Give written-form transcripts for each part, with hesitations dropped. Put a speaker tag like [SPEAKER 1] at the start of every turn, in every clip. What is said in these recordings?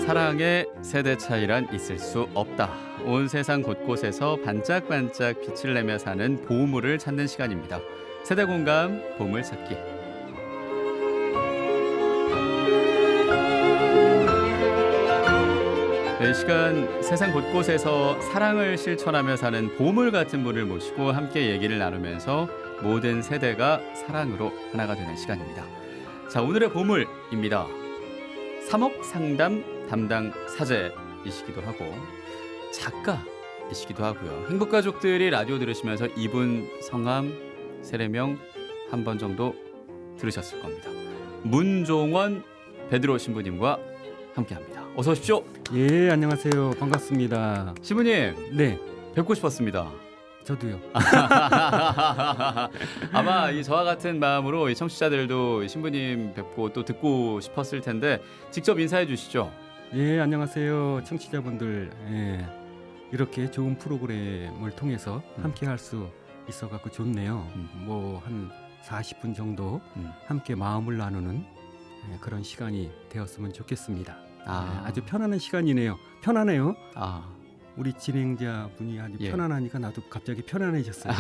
[SPEAKER 1] 사랑의 세대 차이란 있을 수 없다. 온 세상 곳곳에서 반짝반짝 빛을 내며 사는 보물을 찾는 시간입니다. 세대 공감 보물찾기. 이 시간 세상 곳곳에서 사랑을 실천하며 사는 보물 같은 분을 모시고 함께 얘기를 나누면서 모든 세대가 사랑으로 하나가 되는 시간입니다. 자, 오늘의 보물입니다. 사목상담 담당 사제이시기도 하고 작가이시기도 하고요. 행복가족들이 라디오 들으시면서 이분 성함, 세례명 한 번 정도 들으셨을 겁니다. 문종원 베드로 신부님과 함께합니다. 어서 오십시오.
[SPEAKER 2] 예, 안녕하세요. 반갑습니다.
[SPEAKER 1] 신부님,
[SPEAKER 2] 네,
[SPEAKER 1] 뵙고 싶었습니다.
[SPEAKER 2] 저도요.
[SPEAKER 1] 아마 이 저와 같은 마음으로 이 청취자들도 신부님 뵙고 또 듣고 싶었을 텐데 직접 인사해 주시죠.
[SPEAKER 2] 예, 안녕하세요. 청취자분들. 예, 이렇게 좋은 프로그램을 통해서 함께 할 수 있어갖고 좋네요. 뭐 한 40분 정도 함께 마음을 나누는 그런 시간이 되었으면 좋겠습니다. 아주 편안한 시간이네요. 편안해요. 우리 진행자분이 아주 편안하니까 나도 갑자기 편안해졌어요.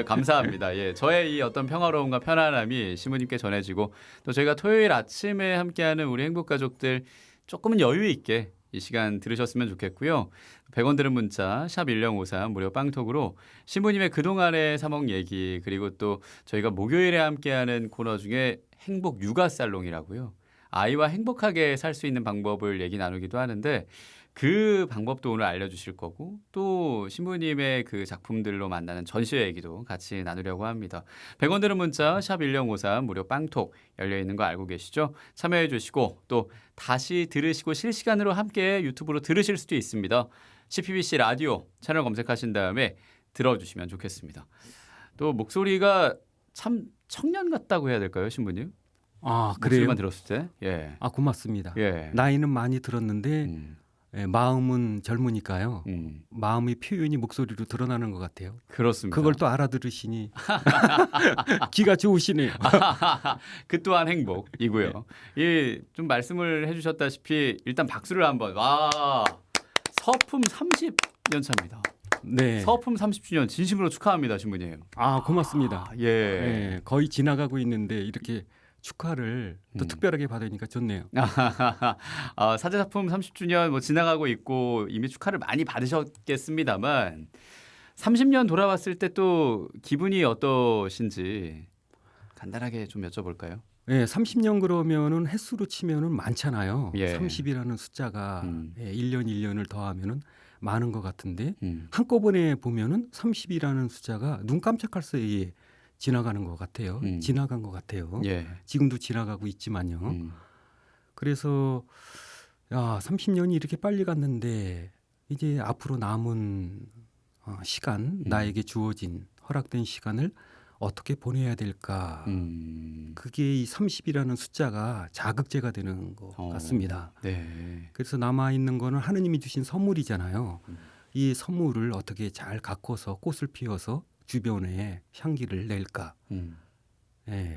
[SPEAKER 1] 감사합니다. 예, 저의 이 어떤 평화로움과 편안함이 신부님께 전해지고 또 저희가 토요일 아침에 함께하는 우리 행복가족들 조금은 여유 있게 이 시간 들으셨으면 좋겠고요. 100원 드는 문자 샵 1053 무료 빵톡으로 신부님의 그동안의 사목 얘기, 그리고 또 저희가 목요일에 함께하는 코너 중에 행복 육아 살롱이라고요. 아이와 행복하게 살 수 있는 방법을 얘기 나누기도 하는데 그 방법도 오늘 알려주실 거고, 또 신부님의 그 작품들로 만나는 전시회 얘기도 같이 나누려고 합니다. 100원 드는 문자 샵 1053 무료 빵톡 열려있는 거 알고 계시죠? 참여해 주시고 또 다시 들으시고 실시간으로 함께 유튜브로 들으실 수도 있습니다. CPBC 라디오 채널 검색하신 다음에 들어주시면 좋겠습니다. 또 목소리가 참 청년 같다고 해야 될까요, 신부님?
[SPEAKER 2] 그래요?
[SPEAKER 1] 목소리만 들었을 때. 예.
[SPEAKER 2] 고맙습니다.
[SPEAKER 1] 예.
[SPEAKER 2] 나이는 많이 들었는데 마음은 젊으니까요. 마음의 표현이 목소리로 드러나는 것 같아요.
[SPEAKER 1] 그렇습니다.
[SPEAKER 2] 그걸 또 알아들으시니 귀가 좋으시네요.
[SPEAKER 1] 그 또한 행복이고요. 좀 말씀을 해주셨다시피 일단 박수를 한번. 와, 서품 30년 차입니다.
[SPEAKER 2] 네.
[SPEAKER 1] 서품 30주년 진심으로 축하합니다, 신부님.
[SPEAKER 2] 고맙습니다.
[SPEAKER 1] 예.
[SPEAKER 2] 거의 지나가고 있는데 이렇게 축하를 또 특별하게 받으니까 좋네요.
[SPEAKER 1] 사제작품 30주년 뭐 지나가고 있고 이미 축하를 많이 받으셨겠습니다만 30년 돌아왔을 때 또 기분이 어떠신지 간단하게 좀 여쭤볼까요?
[SPEAKER 2] 네, 30년 그러면은 횟수로 치면은 많잖아요.
[SPEAKER 1] 예.
[SPEAKER 2] 30이라는 숫자가 1년 1년을 더하면은 많은 것 같은데 한꺼번에 보면은 30이라는 숫자가 눈 깜짝할 사이에 지나가는 것 같아요. 지나간 것 같아요.
[SPEAKER 1] 예.
[SPEAKER 2] 지금도 지나가고 있지만요. 그래서 30년이 이렇게 빨리 갔는데 이제 앞으로 남은 시간, 나에게 주어진 허락된 시간을 어떻게 보내야 될까? 그게 이 30이라는 숫자가 자극제가 되는 것 같습니다.
[SPEAKER 1] 네.
[SPEAKER 2] 그래서 남아있는 거는 하느님이 주신 선물이잖아요. 이 선물을 어떻게 잘 가꿔서 꽃을 피워서 주변에 향기를 낼까?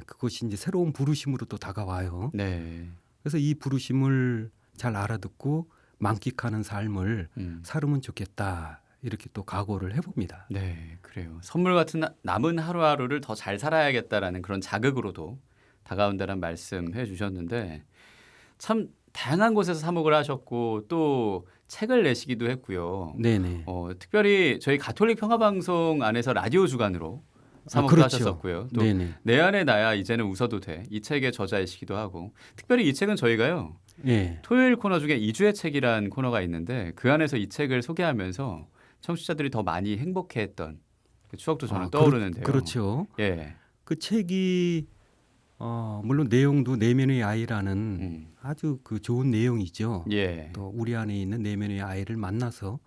[SPEAKER 2] 그것이 이제 새로운 부르심으로 또 다가와요.
[SPEAKER 1] 네.
[SPEAKER 2] 그래서 이 부르심을 잘 알아듣고 만끽하는 삶을 살으면 좋겠다. 이렇게 또 각오를 해봅니다.
[SPEAKER 1] 네, 그래요. 선물 같은 남은 하루하루를 더 잘 살아야겠다라는 그런 자극으로도 다가온다는 말씀해 주셨는데 참 다양한 곳에서 사목을 하셨고 또 책을 내시기도 했고요.
[SPEAKER 2] 네네.
[SPEAKER 1] 특별히 저희 가톨릭 평화방송 안에서 라디오 주간으로 사목도
[SPEAKER 2] 그렇죠.
[SPEAKER 1] 하셨었고요. 또
[SPEAKER 2] 네네.
[SPEAKER 1] 내 안에 나야 이제는 웃어도 돼. 이 책의 저자이시기도 하고 특별히 이 책은 저희가요.
[SPEAKER 2] 예.
[SPEAKER 1] 토요일 코너 중에 2주의 책이란 코너가 있는데 그 안에서 이 책을 소개하면서 청취자들이 더 많이 행복해했던 그 추억도 저는 떠오르는데요.
[SPEAKER 2] 그렇죠.
[SPEAKER 1] 예.
[SPEAKER 2] 그 책이 물론 내용도 내면의 아이라는 아주 그 좋은 내용이죠.
[SPEAKER 1] 예.
[SPEAKER 2] 또 우리 안에 있는 내면의 아이를 만나서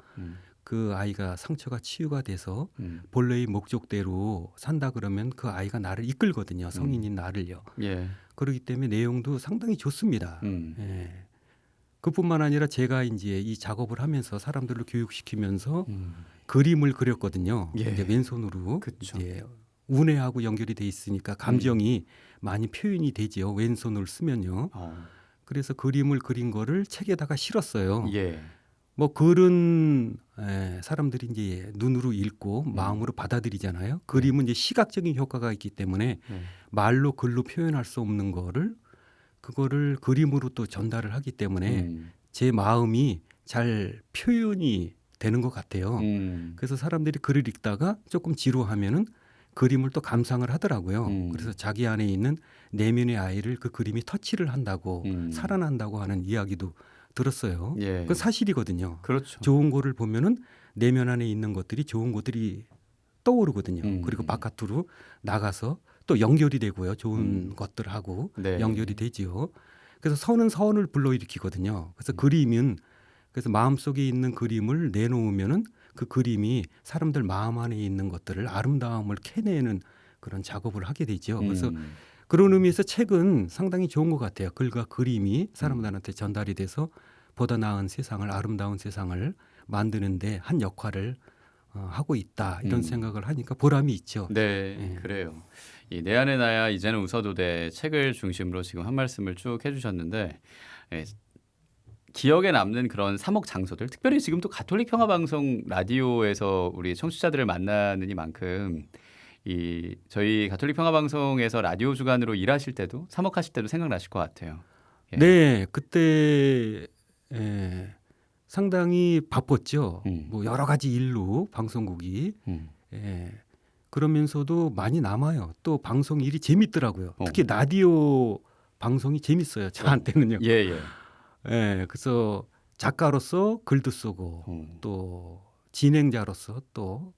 [SPEAKER 2] 그 아이가 상처가 치유가 돼서 본래의 목적대로 산다 그러면 그 아이가 나를 이끌거든요. 성인인 나를요.
[SPEAKER 1] 예.
[SPEAKER 2] 그렇기 때문에 내용도 상당히 좋습니다. 예. 그뿐만 아니라 제가 이제 이 작업을 하면서 사람들을 교육시키면서 그림을 그렸거든요.
[SPEAKER 1] 예.
[SPEAKER 2] 이제 왼손으로
[SPEAKER 1] 그쵸.
[SPEAKER 2] 이제 운해하고 연결이 돼 있으니까 감정이 많이 표현이 되지요. 왼손을 쓰면요. 그래서 그림을 그린 거를 책에다가 실었어요.
[SPEAKER 1] 예.
[SPEAKER 2] 뭐 글은 사람들이 이제 눈으로 읽고 마음으로 받아들이잖아요. 그림은 이제 시각적인 효과가 있기 때문에 말로 글로 표현할 수 없는 거를 그거를 그림으로 또 전달을 하기 때문에 제 마음이 잘 표현이 되는 것 같아요. 그래서 사람들이 글을 읽다가 조금 지루하면은 그림을 또 감상을 하더라고요. 그래서 자기 안에 있는 내면의 아이를 그 그림이 터치를 한다고 살아난다고 하는 이야기도 들었어요.
[SPEAKER 1] 예.
[SPEAKER 2] 그 사실이거든요.
[SPEAKER 1] 그렇죠.
[SPEAKER 2] 좋은 거를 보면은 내면 안에 있는 것들이 좋은 것들이 떠오르거든요. 그리고 바깥으로 나가서 또 연결이 되고요. 좋은 것들하고
[SPEAKER 1] 네.
[SPEAKER 2] 연결이 되지요. 그래서 선은 선을 불러일으키거든요. 그래서 그림은 그래서 마음속에 있는 그림을 내놓으면은 그 그림이 사람들 마음 안에 있는 것들을 아름다움을 캐내는 그런 작업을 하게 되죠. 그래서 그런 의미에서 책은 상당히 좋은 것 같아요. 글과 그림이 사람들한테 전달이 돼서 보다 나은 세상을 아름다운 세상을 만드는데 한 역할을 하고 있다 이런 생각을 하니까 보람이 있죠.
[SPEAKER 1] 네, 그래요. 이 내 안에 나야 이제는 웃어도 돼 책을 중심으로 지금 한 말씀을 쭉 해주셨는데 예, 기억에 남는 그런 사목 장소들, 특별히 지금 또 가톨릭 평화방송 라디오에서 우리 청취자들을 만나는 이만큼 이 저희 가톨릭 평화방송에서 라디오 주간으로 일하실 때도 사목하실 때도 생각나실 것 같아요. 예.
[SPEAKER 2] 네, 그때 상당히 바빴죠. 뭐 여러 가지 일로 방송국이 그러면서도 많이 남아요. 또 방송 일이 재밌더라고요. 특히 라디오 방송이 재밌어요. 저한테는요.
[SPEAKER 1] 예, 예.
[SPEAKER 2] 그래서 작가로서 글도 쓰고 또 진행자로서 또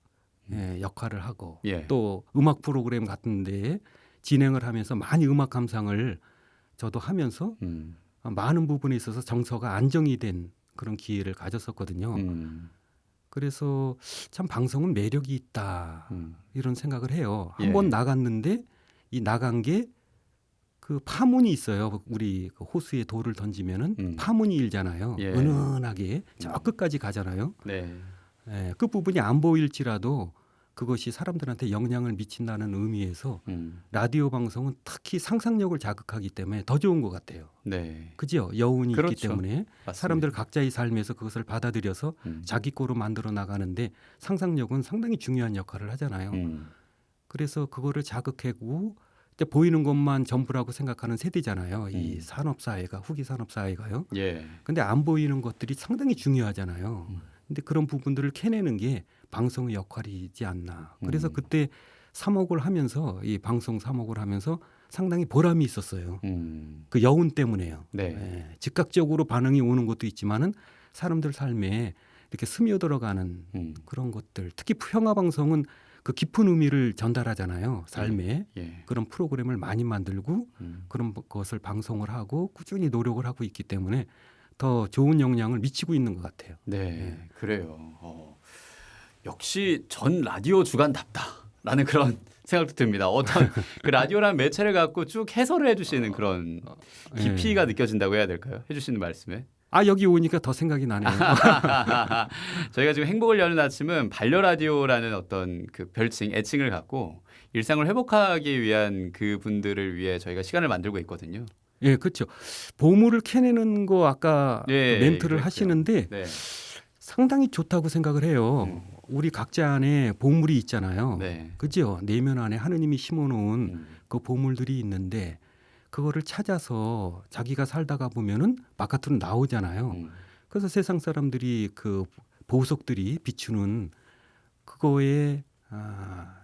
[SPEAKER 2] 역할을 하고
[SPEAKER 1] 예.
[SPEAKER 2] 또 음악 프로그램 같은데 진행을 하면서 많이 음악 감상을 저도 하면서 많은 부분에 있어서 정서가 안정이 된 그런 기회를 가졌었거든요. 그래서 참 방송은 매력이 있다 이런 생각을 해요.
[SPEAKER 1] 예.
[SPEAKER 2] 한번 나갔는데 이 나간 게 그 파문이 있어요. 우리 그 호수에 돌을 던지면은 파문이 일잖아요.
[SPEAKER 1] 예.
[SPEAKER 2] 은은하게 저 끝까지 가잖아요.
[SPEAKER 1] 네.
[SPEAKER 2] 그 부분이 안 보일지라도 그것이 사람들한테 영향을 미친다는 의미에서 라디오 방송은 특히 상상력을 자극하기 때문에 더 좋은 것 같아요.
[SPEAKER 1] 네.
[SPEAKER 2] 그죠? 여운이
[SPEAKER 1] 그렇죠.
[SPEAKER 2] 있기 때문에
[SPEAKER 1] 맞습니다.
[SPEAKER 2] 사람들 각자의 삶에서 그것을 받아들여서 자기 거로 만들어 나가는데 상상력은 상당히 중요한 역할을 하잖아요. 그래서 그거를 자극하고 보이는 것만 전부라고 생각하는 세대잖아요. 이 산업 사회가 후기 산업 사회가요.
[SPEAKER 1] 예.
[SPEAKER 2] 근데 안 보이는 것들이 상당히 중요하잖아요. 근데 그런 부분들을 캐내는 게 방송의 역할이지 않나. 그래서 그때 사목을 하면서 이 방송 사목을 하면서 상당히 보람이 있었어요. 그 여운 때문에요.
[SPEAKER 1] 네.
[SPEAKER 2] 즉각적으로 반응이 오는 것도 있지만은 사람들 삶에 이렇게 스며들어가는 그런 것들. 특히 평화 방송은 그 깊은 의미를 전달하잖아요. 삶에
[SPEAKER 1] 예.
[SPEAKER 2] 그런 프로그램을 많이 만들고 그런 것을 방송을 하고 꾸준히 노력을 하고 있기 때문에 더 좋은 영향을 미치고 있는 것 같아요.
[SPEAKER 1] 네. 그래요. 역시 전 라디오 주간답다라는 그런 생각도 듭니다. 어떤 그 라디오라는 매체를 갖고 쭉 해설을 해주시는 그런 깊이가 느껴진다고 해야 될까요? 해주시는 말씀에.
[SPEAKER 2] 여기 오니까 더 생각이 나네요.
[SPEAKER 1] 저희가 지금 행복을 여는 아침은 반려 라디오라는 어떤 그 별칭, 애칭을 갖고 일상을 회복하기 위한 그분들을 위해 저희가 시간을 만들고 있거든요.
[SPEAKER 2] 예, 그렇죠. 보물을 캐내는 거 아까
[SPEAKER 1] 예,
[SPEAKER 2] 멘트를
[SPEAKER 1] 그랬죠.
[SPEAKER 2] 하시는데
[SPEAKER 1] 네.
[SPEAKER 2] 상당히 좋다고 생각을 해요. 우리 각자 안에 보물이 있잖아요.
[SPEAKER 1] 네.
[SPEAKER 2] 그죠? 내면 안에 하느님이 심어놓은 그 보물들이 있는데 그거를 찾아서 자기가 살다가 보면은 바깥으로 나오잖아요. 그래서 세상 사람들이 그 보석들이 비추는 그거에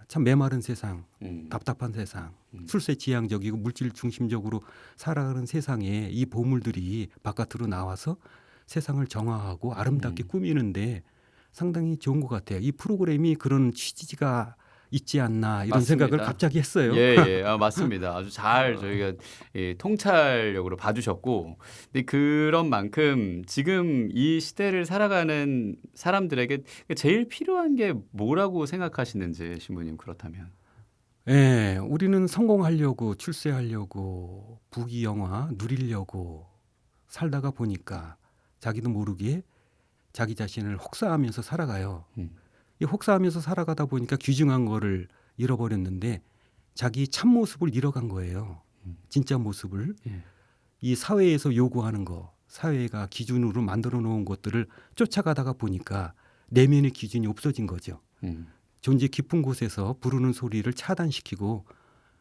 [SPEAKER 2] 참 메마른 세상, 답답한 세상, 출세지향적이고 물질 중심적으로 살아가는 세상에 이 보물들이 바깥으로 나와서 세상을 정화하고 아름답게 꾸미는데 상당히 좋은 것 같아요. 이 프로그램이 그런 취지가 있지 않나 이런
[SPEAKER 1] 맞습니다.
[SPEAKER 2] 생각을 갑자기 했어요.
[SPEAKER 1] 예, 맞습니다. 아주 잘 저희가 통찰력으로 봐주셨고, 근데 그런 만큼 지금 이 시대를 살아가는 사람들에게 제일 필요한 게 뭐라고 생각하시는지 신부님 그렇다면.
[SPEAKER 2] 예, 우리는 성공하려고 출세하려고 부귀영화 누리려고 살다가 보니까 자기도 모르게 자기 자신을 혹사하면서 살아가요. 이 혹사하면서 살아가다 보니까 귀중한 거를 잃어버렸는데 자기 참 모습을 잃어간 거예요. 진짜 모습을.
[SPEAKER 1] 예.
[SPEAKER 2] 이 사회에서 요구하는 거, 사회가 기준으로 만들어 놓은 것들을 쫓아가다가 보니까 내면의 기준이 없어진 거죠. 존재 깊은 곳에서 부르는 소리를 차단시키고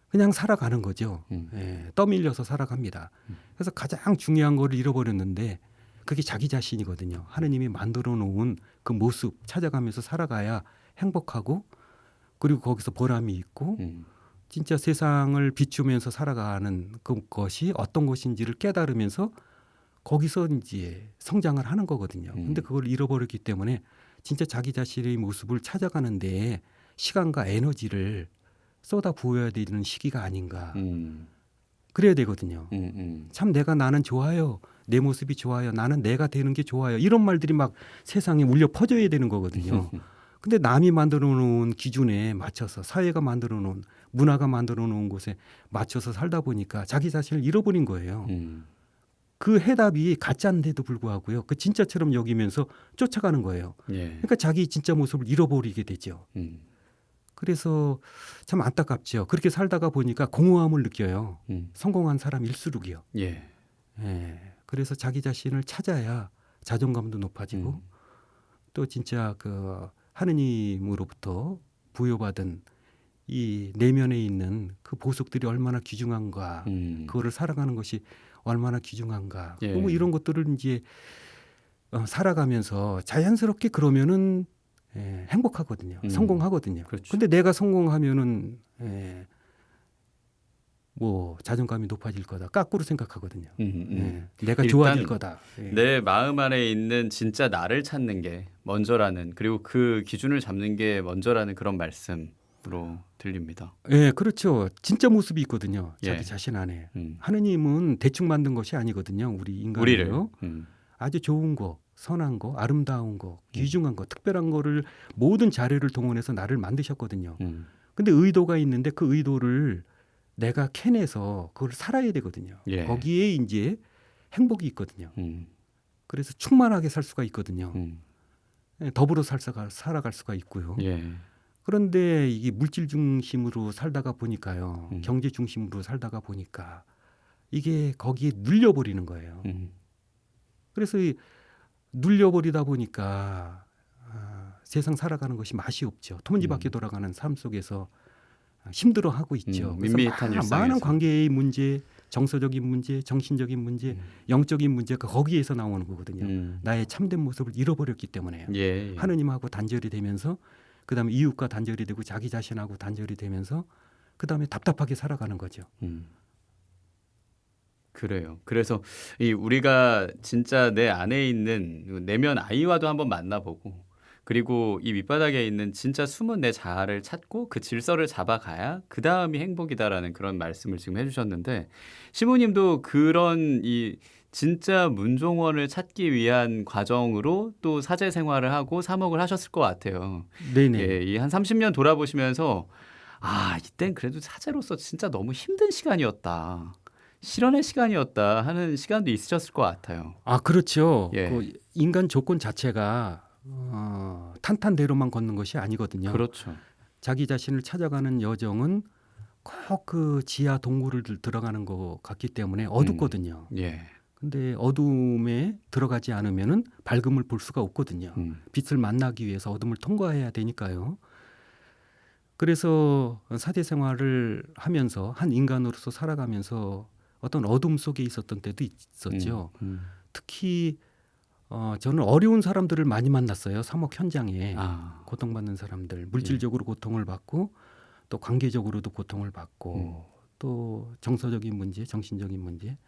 [SPEAKER 2] 그냥 살아가는 거죠. 예, 떠밀려서 살아갑니다. 그래서 가장 중요한 거를 잃어버렸는데 그게 자기 자신이거든요. 하느님이 만들어 놓은 그 모습 찾아가면서 살아가야 행복하고 그리고 거기서 보람이 있고 진짜 세상을 비추면서 살아가는 그것이 어떤 것인지를 깨달으면서 거기서 이제 성장을 하는 거거든요. 근데 그걸 잃어버렸기 때문에 진짜 자기 자신의 모습을 찾아가는데 시간과 에너지를 쏟아 부어야 되는 시기가 아닌가. 그래야 되거든요. 참 나는 좋아요. 내 모습이 좋아요. 나는 내가 되는 게 좋아요. 이런 말들이 막 세상에 울려 퍼져야 되는 거거든요. 근데 남이 만들어 놓은 기준에 맞춰서 사회가 만들어 놓은 문화가 만들어 놓은 곳에 맞춰서 살다 보니까 자기 자신을 잃어버린 거예요. 그 해답이 가짜인데도 불구하고요. 그 진짜처럼 여기면서 쫓아가는 거예요.
[SPEAKER 1] 예.
[SPEAKER 2] 그러니까 자기 진짜 모습을 잃어버리게 되죠. 그래서 참 안타깝죠. 그렇게 살다가 보니까 공허함을 느껴요. 성공한 사람일수록이요.
[SPEAKER 1] 예.
[SPEAKER 2] 예. 그래서 자기 자신을 찾아야 자존감도 높아지고 또 진짜 그 하느님으로부터 부여받은 이 내면에 있는 그 보석들이 얼마나 귀중한가, 그거를 살아가는 것이 얼마나 귀중한가,
[SPEAKER 1] 예.
[SPEAKER 2] 뭐 이런 것들을 이제 살아가면서 자연스럽게 그러면은 행복하거든요. 성공하거든요.
[SPEAKER 1] 그렇죠.
[SPEAKER 2] 근데 내가 성공하면은 뭐 자존감이 높아질 거다. 거꾸로 생각하거든요. 내가
[SPEAKER 1] 일단
[SPEAKER 2] 좋아질 거다.
[SPEAKER 1] 내 마음 안에 있는 진짜 나를 찾는 게 먼저라는, 그리고 그 기준을 잡는 게 먼저라는 그런 말씀으로 들립니다.
[SPEAKER 2] 예, 그렇죠. 진짜 모습이 있거든요. 자기
[SPEAKER 1] 예.
[SPEAKER 2] 자신 안에.
[SPEAKER 1] 음.
[SPEAKER 2] 하느님은 대충 만든 것이 아니거든요. 우리
[SPEAKER 1] 우리를.
[SPEAKER 2] 인간을요. 아주 좋은 거, 선한 거, 아름다운 거, 귀중한 거, 특별한 거를 모든 자료를 동원해서 나를 만드셨거든요. 근데 의도가 있는데 그 의도를 내가 캐내서 그걸 살아야 되거든요.
[SPEAKER 1] 예.
[SPEAKER 2] 거기에 이제 행복이 있거든요. 그래서 충만하게 살 수가 있거든요. 예, 더불어 살아갈 수가 있고요.
[SPEAKER 1] 예.
[SPEAKER 2] 그런데 이게 물질 중심으로 살다가 보니까요. 경제 중심으로 살다가 보니까 이게 거기에 눌려버리는 거예요. 그래서 눌려버리다 보니까 세상 살아가는 것이 맛이 없죠. 토문지밖에 돌아가는 삶 속에서 힘들어하고 있죠. 그래서
[SPEAKER 1] 밋밋한 일상에서.
[SPEAKER 2] 많은 관계의 문제, 정서적인 문제, 정신적인 문제, 영적인 문제가 거기에서 나오는 거거든요. 나의 참된 모습을 잃어버렸기 때문에요.
[SPEAKER 1] 예.
[SPEAKER 2] 하느님하고 단절이 되면서 그다음에 이웃과 단절이 되고 자기 자신하고 단절이 되면서 그다음에 답답하게 살아가는 거죠.
[SPEAKER 1] 그래요. 그래서 이 우리가 진짜 내 안에 있는 내면 아이와도 한번 만나보고, 그리고 이 밑바닥에 있는 진짜 숨은 내 자아를 찾고 그 질서를 잡아가야 그 다음이 행복이다라는 그런 말씀을 지금 해주셨는데, 시모님도 그런 이 진짜 문종원을 찾기 위한 과정으로 또 사제 생활을 하고 사목을 하셨을 것 같아요.
[SPEAKER 2] 네네.
[SPEAKER 1] 예, 이 한 30년 돌아보시면서 이땐 그래도 사제로서 진짜 너무 힘든 시간이었다, 실현의 시간이었다 하는 시간도 있으셨을 것 같아요.
[SPEAKER 2] 그렇죠.
[SPEAKER 1] 예.
[SPEAKER 2] 그 인간 조건 자체가 탄탄대로만 걷는 것이 아니거든요.
[SPEAKER 1] 그렇죠.
[SPEAKER 2] 자기 자신을 찾아가는 여정은 꼭 그 지하 동굴을 들어가는 것 같기 때문에 어둡거든요.
[SPEAKER 1] 예.
[SPEAKER 2] 근데 어둠에 들어가지 않으면은 밝음을 볼 수가 없거든요. 빛을 만나기 위해서 어둠을 통과해야 되니까요. 그래서 사제 생활을 하면서 한 인간으로서 살아가면서 어떤 어둠 속에 있었던 때도 있었죠. 특히 저는 어려운 사람들을 많이 만났어요. 사목 현장에. 고통받는 사람들, 물질적으로 고통을 받고 또 관계적으로도 고통을 받고 또 정서적인 문제, 정신적인 문제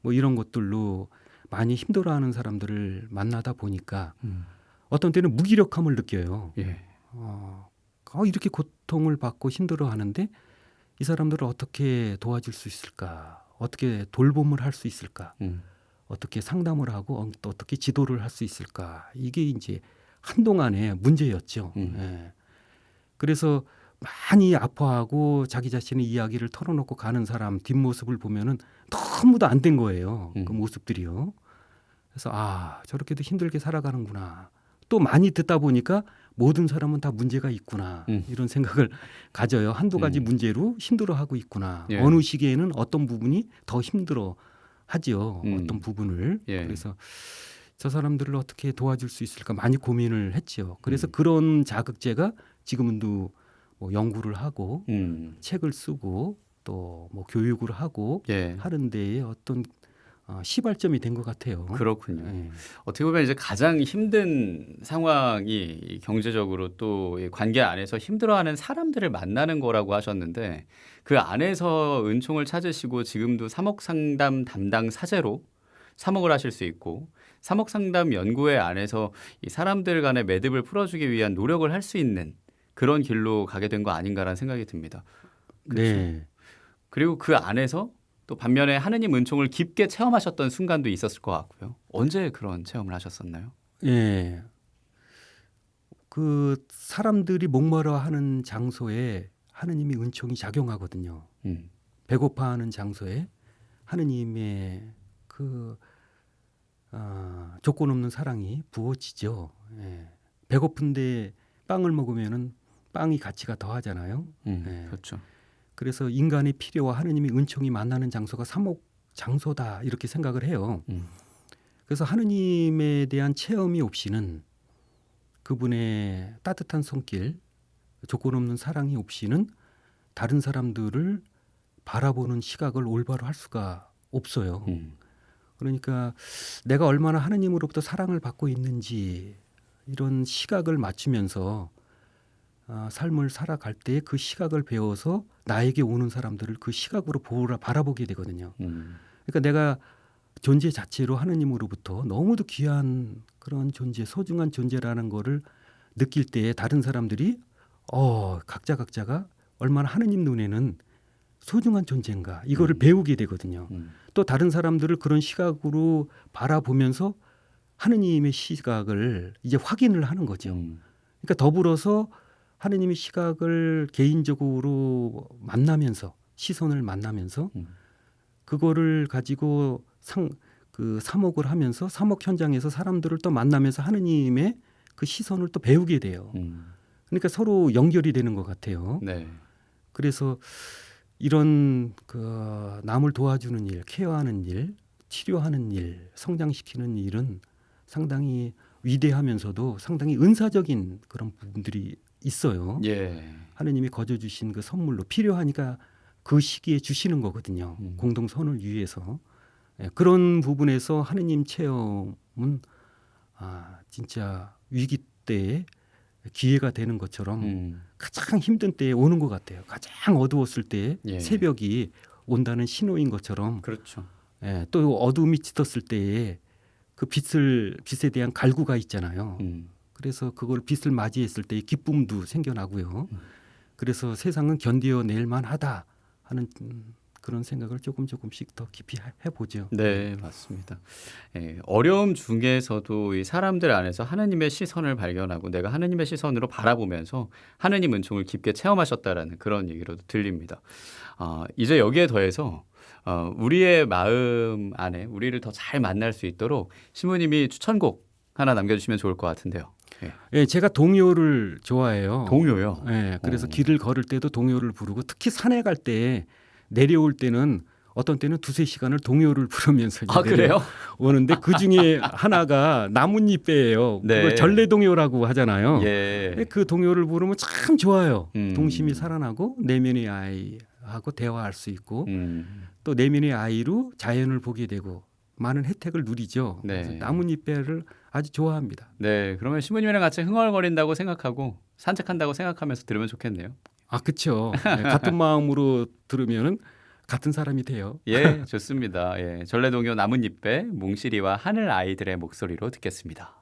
[SPEAKER 2] 뭐 이런 것들로 많이 힘들어하는 사람들을 만나다 보니까 어떤 때는 무기력함을 느껴요.
[SPEAKER 1] 예.
[SPEAKER 2] 이렇게 고통을 받고 힘들어하는데 이 사람들을 어떻게 도와줄 수 있을까? 어떻게 돌봄을 할 수 있을까? 어떻게 상담을 하고 또 어떻게 지도를 할 수 있을까? 이게 이제 한동안의 문제였죠. 예. 그래서 많이 아파하고 자기 자신의 이야기를 털어놓고 가는 사람 뒷모습을 보면은 너무도 안 된 거예요. 그 모습들이요. 그래서 저렇게도 힘들게 살아가는구나. 또 많이 듣다 보니까 모든 사람은 다 문제가 있구나. 이런 생각을 가져요. 한두 가지 문제로 힘들어하고 있구나.
[SPEAKER 1] 예.
[SPEAKER 2] 어느 시기에는 어떤 부분이 더 힘들어 하지요. 어떤 부분을.
[SPEAKER 1] 예.
[SPEAKER 2] 그래서 저 사람들을 어떻게 도와줄 수 있을까 많이 고민을 했지요. 그래서 그런 자극제가 지금도 뭐 연구를 하고 책을 쓰고 또 뭐 교육을 하고
[SPEAKER 1] 예.
[SPEAKER 2] 하는 데에 어떤 시발점이 된 것 같아요.
[SPEAKER 1] 그렇군요.
[SPEAKER 2] 예.
[SPEAKER 1] 어떻게 보면 이제 가장 힘든 상황이 이 경제적으로 또 이 관계 안에서 힘들어하는 사람들을 만나는 거라고 하셨는데 그 안에서 은총을 찾으시고 지금도 사목 상담 담당 사제로 사목을 하실 수 있고 사목 상담 연구회 안에서 이 사람들 간의 매듭을 풀어주기 위한 노력을 할 수 있는 그런 길로 가게 된 거 아닌가라는 생각이 듭니다.
[SPEAKER 2] 네.
[SPEAKER 1] 그리고 그 안에서 또 반면에 하느님 은총을 깊게 체험하셨던 순간도 있었을 것 같고요. 언제 그런 체험을 하셨었나요?
[SPEAKER 2] 예. 그 사람들이 목마르하는 장소에 하느님의 은총이 작용하거든요. 배고파하는 장소에 하느님의 그 조건 없는 사랑이 부어지죠. 예. 배고픈데 빵을 먹으면은 빵이 가치가 더하잖아요. 예.
[SPEAKER 1] 그렇죠.
[SPEAKER 2] 그래서 인간의 필요와 하느님의 은총이 만나는 장소가 사목 장소다 이렇게 생각을 해요. 그래서 하느님에 대한 체험이 없이는 그분의 따뜻한 손길, 조건 없는 사랑이 없이는 다른 사람들을 바라보는 시각을 올바로 할 수가 없어요. 그러니까 내가 얼마나 하느님으로부터 사랑을 받고 있는지 이런 시각을 맞추면서 삶을 살아갈 때 그 시각을 배워서 나에게 오는 사람들을 그 시각으로 바라보게 되거든요. 그러니까 내가 존재 자체로 하느님으로부터 너무도 귀한 그런 존재, 소중한 존재라는 거를 느낄 때 다른 사람들이 각자가 얼마나 하느님 눈에는 소중한 존재인가 이거를 배우게 되거든요. 또 다른 사람들을 그런 시각으로 바라보면서 하느님의 시각을 이제 확인을 하는 거죠. 그러니까 더불어서 하느님의 시각을 개인적으로 만나면서 시선을 만나면서 그거를 가지고 사목을 하면서 사목 현장에서 사람들을 또 만나면서 하느님의 그 시선을 또 배우게 돼요. 그러니까 서로 연결이 되는 것 같아요.
[SPEAKER 1] 네.
[SPEAKER 2] 그래서 이런 그 남을 도와주는 일, 케어하는 일, 치료하는 일, 성장시키는 일은 상당히 위대하면서도 상당히 은사적인 그런 부분들이 있어요.
[SPEAKER 1] 예.
[SPEAKER 2] 하느님이 거저 주신 그 선물로 필요하니까 그 시기에 주시는 거거든요. 공동 선을 위해서. 예, 그런 부분에서 하느님 체험은 진짜 위기 때에 기회가 되는 것처럼 가장 힘든 때에 오는 것 같아요. 가장 어두웠을 때
[SPEAKER 1] 예.
[SPEAKER 2] 새벽이 온다는 신호인 것처럼
[SPEAKER 1] 그렇죠.
[SPEAKER 2] 예, 또 어둠이 짙었을 때에 그 빛에 대한 갈구가 있잖아요. 그래서 그걸 빛을 맞이했을 때의 기쁨도 생겨나고요. 그래서 세상은 견디어낼 만하다 하는 그런 생각을 조금씩 더 깊이 해보죠.
[SPEAKER 1] 네, 맞습니다. 예, 어려움 중에서도 이 사람들 안에서 하느님의 시선을 발견하고 내가 하느님의 시선으로 바라보면서 하느님 은총을 깊게 체험하셨다라는 그런 얘기로도 들립니다. 이제 여기에 더해서 우리의 마음 안에 우리를 더 잘 만날 수 있도록 신부님이 추천곡 하나 남겨주시면 좋을 것 같은데요. 예.
[SPEAKER 2] 예, 제가 동요를 좋아해요.
[SPEAKER 1] 동요요?
[SPEAKER 2] 예, 그래서 길을 걸을 때도 동요를 부르고 특히 산에 갈 때 내려올 때는 어떤 때는 2-3시간을 동요를 부르면서
[SPEAKER 1] 그래요?
[SPEAKER 2] 오는데 그 중에 하나가 나뭇잎배예요.
[SPEAKER 1] 네.
[SPEAKER 2] 그걸 전래동요라고 하잖아요.
[SPEAKER 1] 예.
[SPEAKER 2] 그 동요를 부르면 참 좋아요.
[SPEAKER 1] 음.
[SPEAKER 2] 동심이 살아나고 내면의 아이하고 대화할 수 있고 또 내면의 아이로 자연을 보게 되고 많은 혜택을 누리죠.
[SPEAKER 1] 네.
[SPEAKER 2] 그래서 나뭇잎배를 아주 좋아합니다.
[SPEAKER 1] 네, 그러면 신부님이랑 같이 흥얼거린다고 생각하고 산책한다고 생각하면서 들으면 좋겠네요.
[SPEAKER 2] 그렇죠. 네, 같은 마음으로 들으면은 같은 사람이 돼요.
[SPEAKER 1] 예, 좋습니다. 예, 전래동요 나뭇잎배 몽실이와 하늘 아이들의 목소리로 듣겠습니다.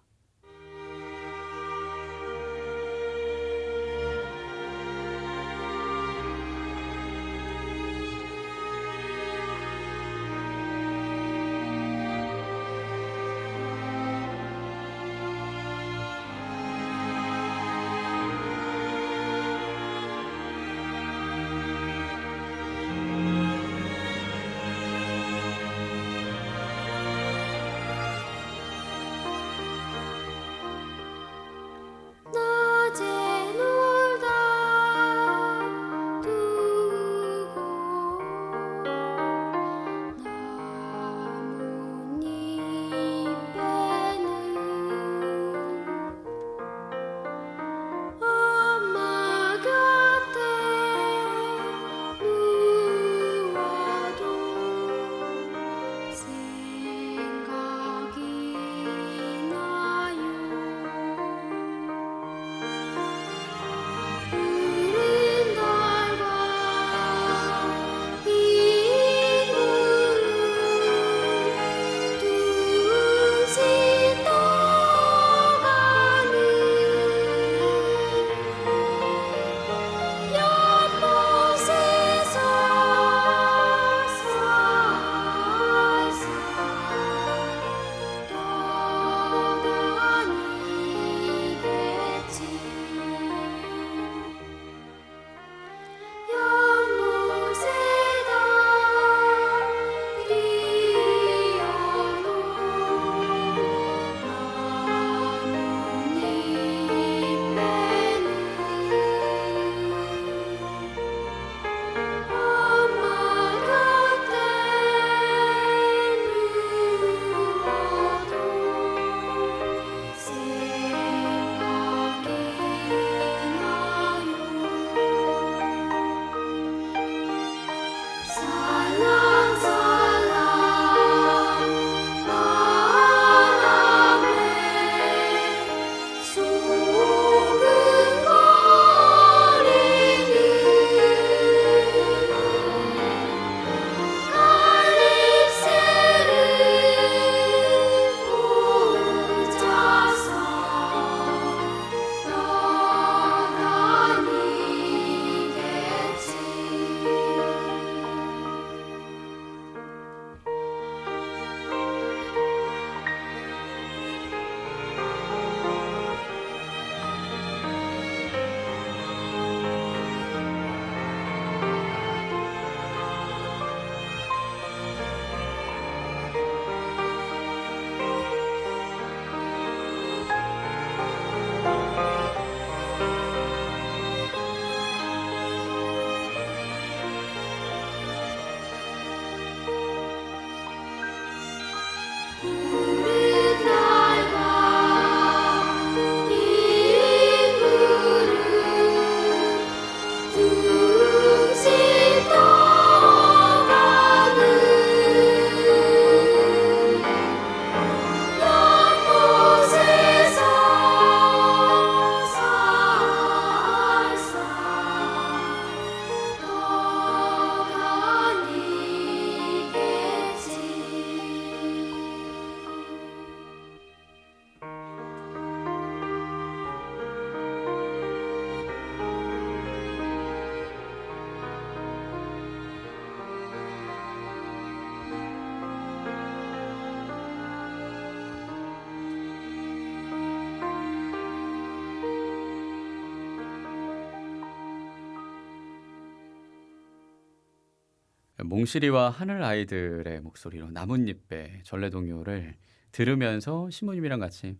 [SPEAKER 1] 몽실이와 하늘 아이들의 목소리로 나뭇잎배 전래동요를 들으면서 신부님이랑 같이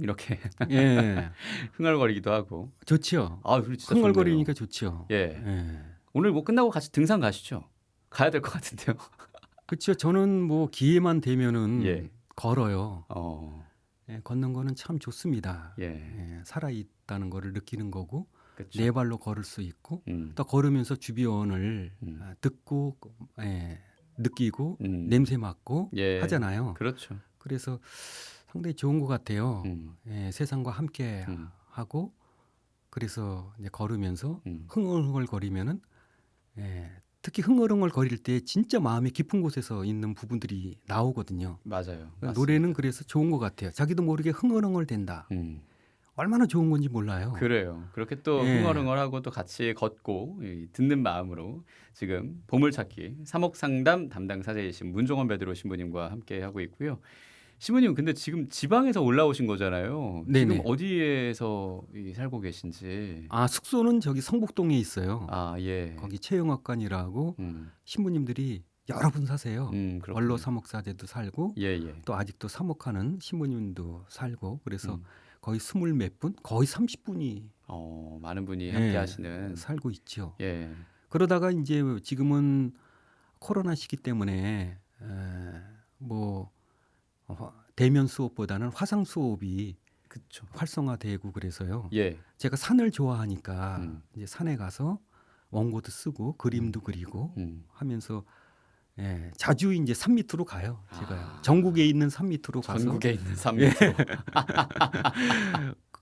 [SPEAKER 1] 이렇게
[SPEAKER 2] 예,
[SPEAKER 1] 흥얼거리기도 하고.
[SPEAKER 2] 좋지요.
[SPEAKER 1] 아, 그리고 진짜
[SPEAKER 2] 흥얼거리니까
[SPEAKER 1] 좋네요.
[SPEAKER 2] 좋지요.
[SPEAKER 1] 예.
[SPEAKER 2] 예.
[SPEAKER 1] 오늘 뭐 끝나고 같이 등산 가시죠? 가야 될 것 같은데요.
[SPEAKER 2] 그렇죠. 저는 뭐 기회만 되면은
[SPEAKER 1] 예.
[SPEAKER 2] 걸어요.
[SPEAKER 1] 어.
[SPEAKER 2] 예, 걷는 거는 참 좋습니다.
[SPEAKER 1] 예.
[SPEAKER 2] 예, 살아 있다는 거를 느끼는 거고
[SPEAKER 1] 그렇죠.
[SPEAKER 2] 네 발로 걸을 수 있고
[SPEAKER 1] 음.
[SPEAKER 2] 또 걸으면서 주변을
[SPEAKER 1] 음.
[SPEAKER 2] 듣고 느끼고
[SPEAKER 1] 음.
[SPEAKER 2] 냄새 맡고
[SPEAKER 1] 예.
[SPEAKER 2] 하잖아요.
[SPEAKER 1] 그렇죠.
[SPEAKER 2] 그래서 상당히 좋은 것 같아요.
[SPEAKER 1] 음.
[SPEAKER 2] 예, 세상과 함께
[SPEAKER 1] 음.
[SPEAKER 2] 하고 그래서 이제 걸으면서
[SPEAKER 1] 음.
[SPEAKER 2] 흥얼흥얼 거리면은 특히 흥얼흥얼 거릴 때 진짜 마음이 깊은 곳에서 있는 부분들이 나오거든요.
[SPEAKER 1] 맞아요.
[SPEAKER 2] 노래는 그래서 좋은 것 같아요. 자기도 모르게 흥얼흥얼 된다.
[SPEAKER 1] 음.
[SPEAKER 2] 얼마나 좋은 건지 몰라요.
[SPEAKER 1] 그래요. 그렇게 또
[SPEAKER 2] 예.
[SPEAKER 1] 흥얼흥얼하고 또 같이 걷고 듣는 마음으로 지금 보물찾기 사목상담 담당 사제이신 문종원 베드로 신부님과 함께 하고 있고요. 신부님 근데 지금 지방에서 올라오신 거잖아요. 지금
[SPEAKER 2] 네네.
[SPEAKER 1] 어디에서 살고 계신지.
[SPEAKER 2] 숙소는 저기 성북동에 있어요.
[SPEAKER 1] 아, 예.
[SPEAKER 2] 거기 채영학관이라고
[SPEAKER 1] 음.
[SPEAKER 2] 신부님들이 여러 분 사세요.
[SPEAKER 1] 그렇군요.
[SPEAKER 2] 원로 사목사제도 살고
[SPEAKER 1] 예, 예.
[SPEAKER 2] 또 아직도 사목하는 신부님도 살고 그래서
[SPEAKER 1] 음.
[SPEAKER 2] 거의 20 몇 분, 거의 30분이
[SPEAKER 1] 많은 분이 함께 하시는.
[SPEAKER 2] 살고 있죠.
[SPEAKER 1] 예.
[SPEAKER 2] 그러다가 이제 지금은 코로나 시기 때문에 뭐 대면 수업보다는 화상 수업이
[SPEAKER 1] 그렇죠.
[SPEAKER 2] 활성화되고 그래서요.
[SPEAKER 1] 예.
[SPEAKER 2] 제가 산을 좋아하니까
[SPEAKER 1] 음.
[SPEAKER 2] 이제 산에 가서 원고도 쓰고 그림도 그리고
[SPEAKER 1] 음.
[SPEAKER 2] 하면서 자주 이제 산 밑으로 가요. 제가요.
[SPEAKER 1] 아.
[SPEAKER 2] 전국에 있는 산 밑으로 가서
[SPEAKER 1] 전국에 있는 산
[SPEAKER 2] 예.
[SPEAKER 1] 밑으로.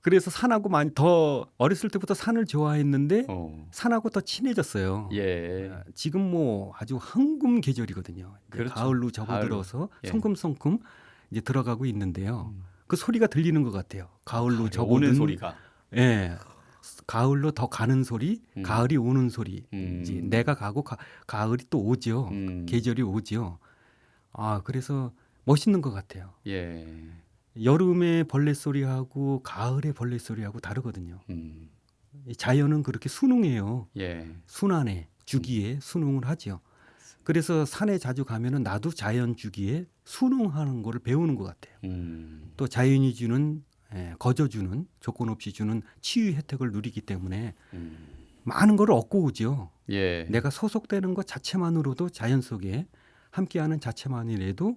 [SPEAKER 2] 그래서 산하고 많이 더 어렸을 때부터 산을 좋아했는데 산하고 더 친해졌어요.
[SPEAKER 1] 예.
[SPEAKER 2] 지금 뭐 아주 황금 계절이거든요. 이제
[SPEAKER 1] 그렇죠.
[SPEAKER 2] 가을로 접어들어서
[SPEAKER 1] 가을로. 예.
[SPEAKER 2] 성큼성큼 이제 들어가고 있는데요. 그 소리가 들리는 것 같아요. 가을로
[SPEAKER 1] 가을이
[SPEAKER 2] 접어든
[SPEAKER 1] 오는 소리가.
[SPEAKER 2] 예. 가을로 더 가는 소리, 가을이 오는 소리. 이제 내가 가고 가을이 또 오죠. 계절이 오죠. 그래서 멋있는 것 같아요.
[SPEAKER 1] 예.
[SPEAKER 2] 여름에 벌레 소리하고 가을에 벌레 소리하고 다르거든요. 이 자연은 그렇게 순응해요.
[SPEAKER 1] 예.
[SPEAKER 2] 순환에 주기에 순응을 하죠. 그래서 산에 자주 가면은 나도 자연 주기에 순응하는 거를 배우는 것 같아요. 또 자연이 주는 거저주는 조건 없이 주는 치유 혜택을 누리기 때문에 많은 걸 얻고 오죠.
[SPEAKER 1] 예.
[SPEAKER 2] 내가 소속되는 것 자체만으로도 자연 속에 함께하는 자체만이라도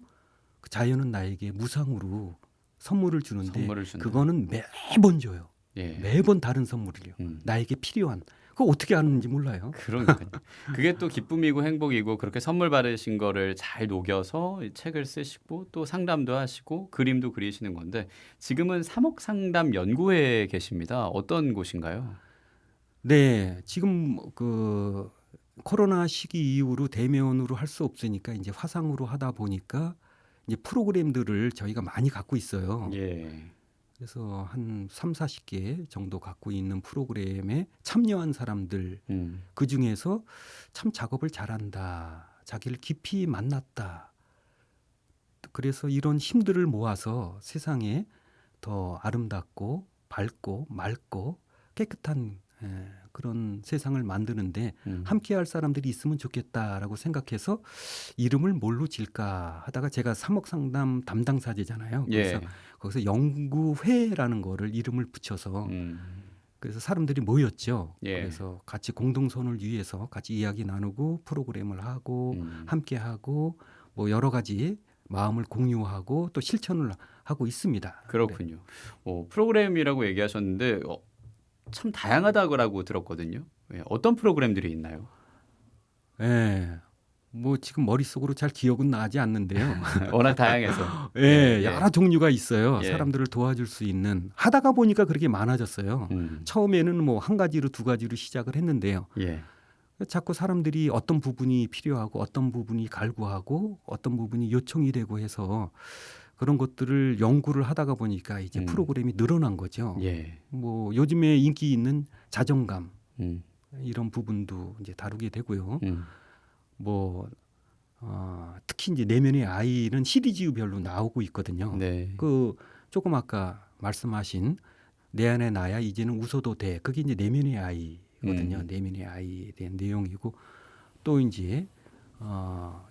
[SPEAKER 2] 그 자연은 나에게 무상으로 선물을 주는데
[SPEAKER 1] 선물을 준다.
[SPEAKER 2] 그거는 매번 줘요.
[SPEAKER 1] 예.
[SPEAKER 2] 매번 다른 선물이요. 나에게 필요한. 그거 어떻게 하는지 몰라요.
[SPEAKER 1] 그러니까요. 그게 또 기쁨이고 행복이고 그렇게 선물 받으신 거를 잘 녹여서 책을 쓰시고 또 상담도 하시고 그림도 그리시는 건데 지금은 사목상담 연구회에 계십니다. 어떤 곳인가요?
[SPEAKER 2] 네, 지금 그 코로나 시기 이후로 대면으로 할 수 없으니까 이제 화상으로 하다 보니까 이제 프로그램들을 저희가 많이 갖고 있어요.
[SPEAKER 1] 예.
[SPEAKER 2] 그래서 한 3, 40개 정도 갖고 있는 프로그램에 참여한 사람들 그 중에서 참 작업을 잘한다. 자기를 깊이 만났다. 그래서 이런 힘들을 모아서 세상에 더 아름답고 밝고 맑고 깨끗한 그런 세상을 만드는데 함께할 사람들이 있으면 좋겠다라고 생각해서 이름을 뭘로 질까 하다가 제가 사목상담 담당 사제잖아요. 그래서
[SPEAKER 1] 예.
[SPEAKER 2] 거기서 연구회라는 거를 이름을 붙여서 그래서 사람들이 모였죠.
[SPEAKER 1] 예.
[SPEAKER 2] 그래서 같이 공동선을 위해서 같이 이야기 나누고 프로그램을 하고 함께하고 뭐 여러 가지 마음을 공유하고 또 실천을 하고 있습니다.
[SPEAKER 1] 그렇군요. 프로그램이라고 얘기하셨는데 참 다양하다고 들었거든요. 어떤 프로그램들이 있나요?
[SPEAKER 2] 예. 뭐 지금 머릿속으로 잘 기억은 나지 않는데요.
[SPEAKER 1] 워낙 다양해서.
[SPEAKER 2] 예, 여러 종류가 있어요.
[SPEAKER 1] 예.
[SPEAKER 2] 사람들을 도와줄 수 있는. 하다가 보니까 그렇게 많아졌어요. 처음에는 뭐 한 가지로 두 가지로 시작을 했는데요.
[SPEAKER 1] 예.
[SPEAKER 2] 자꾸 사람들이 어떤 부분이 필요하고 어떤 부분이 갈구하고 어떤 부분이 요청이 되고 해서 그런 것들을 연구를 하다가 보니까 이제 프로그램이 늘어난 거죠.
[SPEAKER 1] 예.
[SPEAKER 2] 뭐 요즘에 인기 있는 자존감 이런 부분도 이제 다루게 되고요. 뭐 특히 이제 내면의 아이는 시리즈별로 나오고 있거든요.
[SPEAKER 1] 네.
[SPEAKER 2] 그 조금 아까 말씀하신 내 안에 나야 이제는 웃어도 돼. 그게 이제 내면의 아이거든요. 내면의 아이에 대한 내용이고 또 이제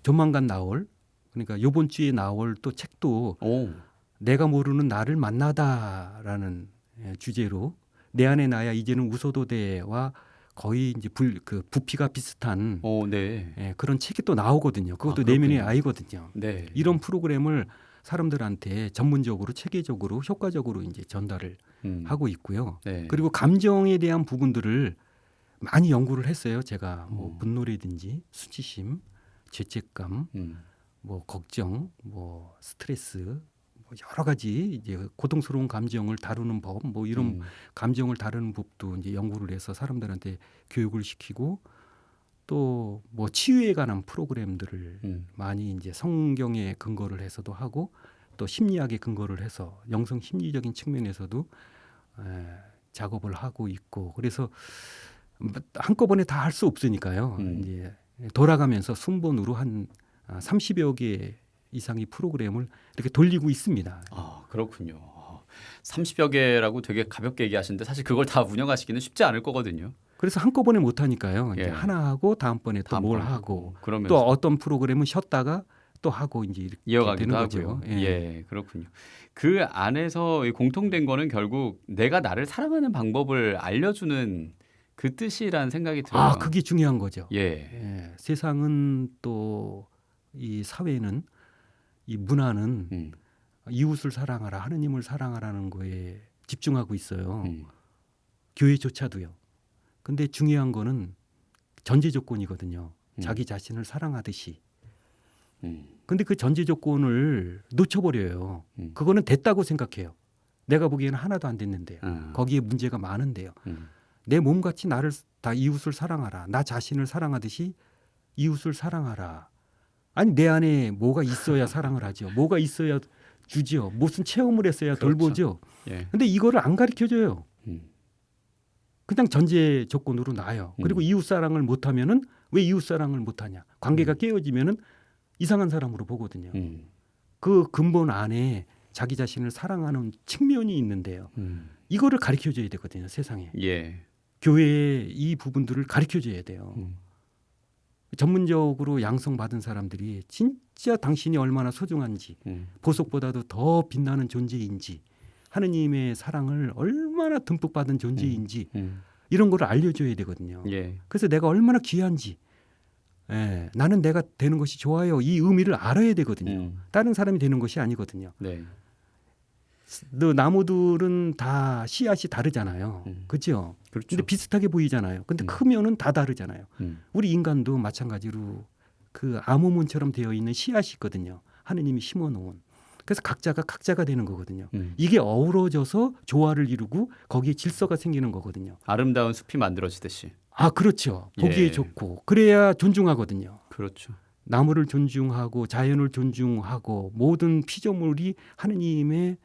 [SPEAKER 2] 조만간 나올 그러니까 요번 주에 나올 또 책도
[SPEAKER 1] 오.
[SPEAKER 2] 내가 모르는 나를 만나다라는 주제로 내 안에 나야 이제는 웃어도 돼와 거의 이제 부피가 비슷한
[SPEAKER 1] 오, 네.
[SPEAKER 2] 그런 책이 또 나오거든요. 그것도
[SPEAKER 1] 아,
[SPEAKER 2] 내면의
[SPEAKER 1] 그렇군요.
[SPEAKER 2] 아이거든요.
[SPEAKER 1] 네.
[SPEAKER 2] 이런 프로그램을 사람들한테 전문적으로 체계적으로 효과적으로 이제 전달을 하고 있고요.
[SPEAKER 1] 네.
[SPEAKER 2] 그리고 감정에 대한 부분들을 많이 연구를 했어요. 제가 뭐 분노라든지 수치심, 죄책감, 뭐 걱정, 뭐 스트레스, 뭐 여러 가지 이제 고통스러운 감정을 다루는 법, 뭐 이런 감정을 다루는 법도 이제 연구를 해서 사람들한테 교육을 시키고 또 뭐 치유에 관한 프로그램들을 많이 이제 성경에 근거를 해서도 하고 또 심리학에 근거를 해서 영성 심리적인 측면에서도 작업을 하고 있고 그래서 한꺼번에 다 할 수 없으니까요. 이제 돌아가면서 순번으로 한 30여 개 이상의 프로그램을 이렇게 돌리고 있습니다.
[SPEAKER 1] 아, 그렇군요. 30여 개라고 되게 가볍게 얘기하시는데 사실 그걸 다 운영하시기는 쉽지 않을 거거든요.
[SPEAKER 2] 그래서 한꺼번에 못 하니까요. 이제
[SPEAKER 1] 예.
[SPEAKER 2] 하나 하고 다음번에 또 뭘
[SPEAKER 1] 다음번에
[SPEAKER 2] 하고
[SPEAKER 1] 그러면서
[SPEAKER 2] 또 어떤 프로그램은 쉬었다가 또 하고 이제 이렇게
[SPEAKER 1] 이어가기도
[SPEAKER 2] 되는
[SPEAKER 1] 하고요.
[SPEAKER 2] 거죠.
[SPEAKER 1] 예, 그렇군요. 그 안에서 이 공통된 거는 결국 내가 나를 사랑하는 방법을 알려주는 그 뜻이란 생각이 들어요.
[SPEAKER 2] 아, 그게 중요한 거죠.
[SPEAKER 1] 예.
[SPEAKER 2] 예, 세상은 또 이 사회는 이 문화는 이웃을 사랑하라, 하느님을 사랑하라는 거에 집중하고 있어요. 교회조차도요. 근데 중요한 거는 전제 조건이거든요. 자기 자신을 사랑하듯이. 근데 그 전제 조건을 놓쳐버려요. 그거는 됐다고 생각해요. 내가 보기에는 하나도 안 됐는데요. 거기에 문제가 많은데요. 내 몸같이 나를 다 이웃을 사랑하라. 나 자신을 사랑하듯이 이웃을 사랑하라. 아니 내 안에 뭐가 있어야 사랑을 하죠. 뭐가 있어야 주죠. 무슨 체험을 했어야
[SPEAKER 1] 그렇죠.
[SPEAKER 2] 돌보죠.
[SPEAKER 1] 예.
[SPEAKER 2] 근데 이거를 안 가르쳐줘요. 그냥 전제 조건으로 놔요. 그리고 이웃 사랑을 못하면은 왜 이웃 사랑을 못하냐? 관계가 깨어지면은 이상한 사람으로 보거든요. 그 근본 안에 자기 자신을 사랑하는 측면이 있는데요. 이거를 가르쳐줘야 되거든요. 세상에.
[SPEAKER 1] 예.
[SPEAKER 2] 교회에 이 부분들을 가르쳐줘야 돼요. 전문적으로 양성받은 사람들이 진짜 당신이 얼마나 소중한지 보석보다도 더 빛나는 존재인지 하느님의 사랑을 얼마나 듬뿍 받은 존재인지 이런 거를 알려줘야 되거든요.
[SPEAKER 1] 예.
[SPEAKER 2] 그래서 내가 얼마나 귀한지 나는 내가 되는 것이 좋아요. 이 의미를 알아야 되거든요. 다른 사람이 되는 것이 아니거든요.
[SPEAKER 1] 네.
[SPEAKER 2] 나무들은 다 씨앗이 다르잖아요. 그렇죠?
[SPEAKER 1] 그렇죠.
[SPEAKER 2] 근데 비슷하게 보이잖아요. 근데 크면은 다 다르잖아요. 우리 인간도 마찬가지로 그 암호문처럼 되어 있는 씨앗이 있거든요. 하느님이 심어놓은. 그래서 각자가 되는 거거든요. 이게 어우러져서 조화를 이루고 거기에 질서가 생기는 거거든요.
[SPEAKER 1] 아름다운 숲이 만들어지듯이.
[SPEAKER 2] 아, 그렇죠. 보기에
[SPEAKER 1] 예.
[SPEAKER 2] 좋고 그래야 존중하거든요.
[SPEAKER 1] 그렇죠.
[SPEAKER 2] 나무를 존중하고 자연을 존중하고 모든 피조물이 하느님의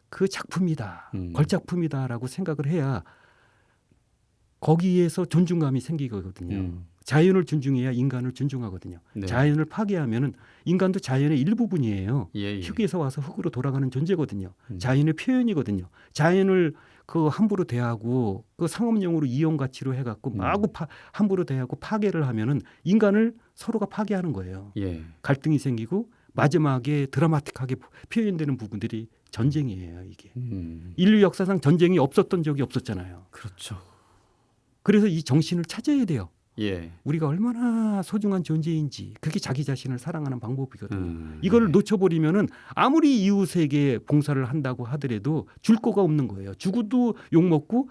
[SPEAKER 2] 그 작품이다. 걸작품이다라고 생각을 해야 거기에서 존중감이 생기거든요. 자연을 존중해야 인간을 존중하거든요.
[SPEAKER 1] 네.
[SPEAKER 2] 자연을 파괴하면은 인간도 자연의 일부분이에요.
[SPEAKER 1] 예.
[SPEAKER 2] 흙에서 와서 흙으로 돌아가는 존재거든요. 자연의 표현이거든요. 자연을 그 함부로 대하고 그 상업용으로 이용 가치로 해갖고 마구 함부로 대하고 파괴를 하면은 인간을 서로가 파괴하는 거예요.
[SPEAKER 1] 예.
[SPEAKER 2] 갈등이 생기고 마지막에 드라마틱하게 표현되는 부분들이 전쟁이에요. 이게 인류 역사상 전쟁이 없었던 적이 없었잖아요.
[SPEAKER 1] 그렇죠.
[SPEAKER 2] 그래서 이 정신을 찾아야 돼요.
[SPEAKER 1] 예.
[SPEAKER 2] 우리가 얼마나 소중한 존재인지 그게 자기 자신을 사랑하는 방법이거든요.
[SPEAKER 1] 예.
[SPEAKER 2] 이걸 놓쳐버리면은 아무리 이웃에게 봉사를 한다고 하더라도 줄 거가 없는 거예요. 죽어도 욕먹고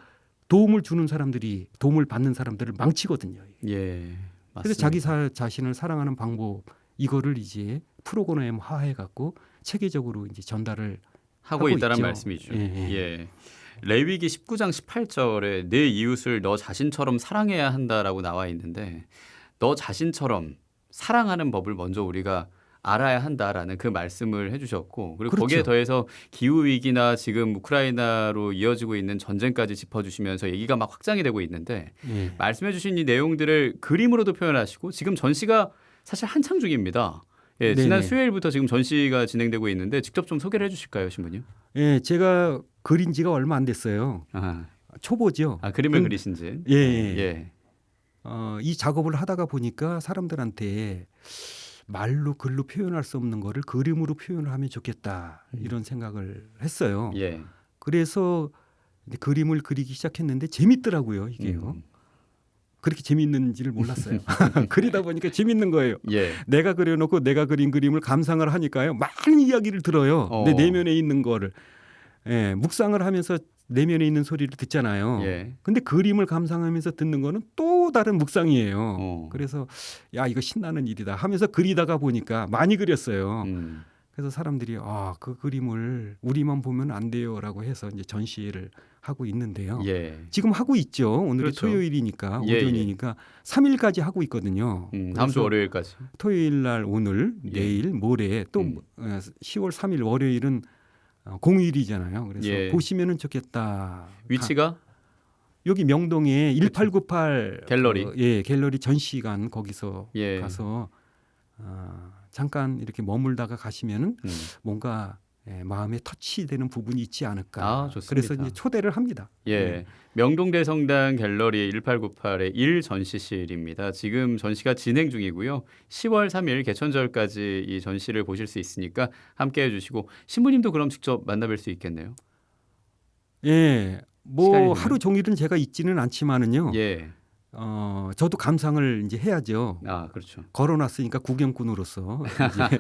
[SPEAKER 2] 도움을 주는 사람들이 도움을 받는 사람들을 망치거든요.
[SPEAKER 1] 예. 맞습니다.
[SPEAKER 2] 그래서 자기 자신을 사랑하는 방법 이거를 이제 프로그램화해 갖고 체계적으로 이제 전달을
[SPEAKER 1] 하고 있다는
[SPEAKER 2] 있죠.
[SPEAKER 1] 말씀이죠.
[SPEAKER 2] 예.
[SPEAKER 1] 예. 레위기 19장 18절에 내 이웃을 너 자신처럼 사랑해야 한다라고 나와 있는데 너 자신처럼 사랑하는 법을 먼저 우리가 알아야 한다라는 그 말씀을 해주셨고 그리고
[SPEAKER 2] 그렇죠.
[SPEAKER 1] 거기에 더해서 기후 위기나 지금 우크라이나로 이어지고 있는 전쟁까지 짚어주시면서 얘기가 막 확장이 되고 있는데
[SPEAKER 2] 예.
[SPEAKER 1] 말씀해주신 이 내용들을 그림으로도 표현하시고 지금 전시가 사실 한창 중입니다. 예, 지난
[SPEAKER 2] 네네.
[SPEAKER 1] 수요일부터 지금 전시가 진행되고 있는데 직접 좀 소개를 해주실까요, 신부님?
[SPEAKER 2] 예, 제가 그린 지가 얼마 안 됐어요.
[SPEAKER 1] 아,
[SPEAKER 2] 초보죠.
[SPEAKER 1] 그림을
[SPEAKER 2] 근-
[SPEAKER 1] 그리신지.
[SPEAKER 2] 예,
[SPEAKER 1] 예.
[SPEAKER 2] 이 작업을 하다가 보니까 사람들한테 말로 글로 표현할 수 없는 거를 그림으로 표현을 하면 좋겠다 이런 생각을 했어요.
[SPEAKER 1] 예.
[SPEAKER 2] 그래서 이제 그림을 그리기 시작했는데 재밌더라고요 이게요. 그렇게 재밌는지를 몰랐어요. 그리다 보니까 재밌는 거예요.
[SPEAKER 1] 예.
[SPEAKER 2] 내가 그려놓고 내가 그린 그림을 감상을 하니까요. 많은 이야기를 들어요. 내 내면에 있는 거를. 예, 묵상을 하면서 내면에 있는 소리를 듣잖아요.
[SPEAKER 1] 예.
[SPEAKER 2] 근데 그림을 감상하면서 듣는 거는 또 다른 묵상이에요. 그래서 야 이거 신나는 일이다 하면서 그리다가 보니까 많이 그렸어요. 그래서 사람들이 그 그림을 우리만 보면 안 돼요라고 해서 이제 전시회를 하고 있는데요.
[SPEAKER 1] 예.
[SPEAKER 2] 지금 하고 있죠. 오늘이
[SPEAKER 1] 그렇죠.
[SPEAKER 2] 토요일이니까
[SPEAKER 1] 예,
[SPEAKER 2] 오전이니까 3일까지 하고 있거든요.
[SPEAKER 1] 다음 주 월요일까지.
[SPEAKER 2] 토요일 날 오늘 내일 모레 또 10월 3일 월요일은 공휴일이잖아요. 그래서 보시면은 좋겠다.
[SPEAKER 1] 위치가
[SPEAKER 2] 여기 명동에 1898
[SPEAKER 1] 갤러리.
[SPEAKER 2] 갤러리 전시관 거기서
[SPEAKER 1] 예.
[SPEAKER 2] 가서 잠깐 이렇게 머물다가 가시면은 뭔가 마음에 터치되는 부분이 있지 않을까.
[SPEAKER 1] 좋습니다.
[SPEAKER 2] 그래서 이제 초대를 합니다.
[SPEAKER 1] 예. 명동대성당 갤러리 1898의 1전시실입니다. 지금 전시가 진행 중이고요. 10월 3일 개천절까지 이 전시를 보실 수 있으니까 함께해 주시고 신부님도 그럼 직접 만나뵐 수 있겠네요.
[SPEAKER 2] 예. 뭐
[SPEAKER 1] 시간이
[SPEAKER 2] 하루 종일은 제가 있지는 않지만은요.
[SPEAKER 1] 예.
[SPEAKER 2] 저도 감상을 이제 해야죠.
[SPEAKER 1] 그렇죠.
[SPEAKER 2] 걸어놨으니까 구경꾼으로서 이제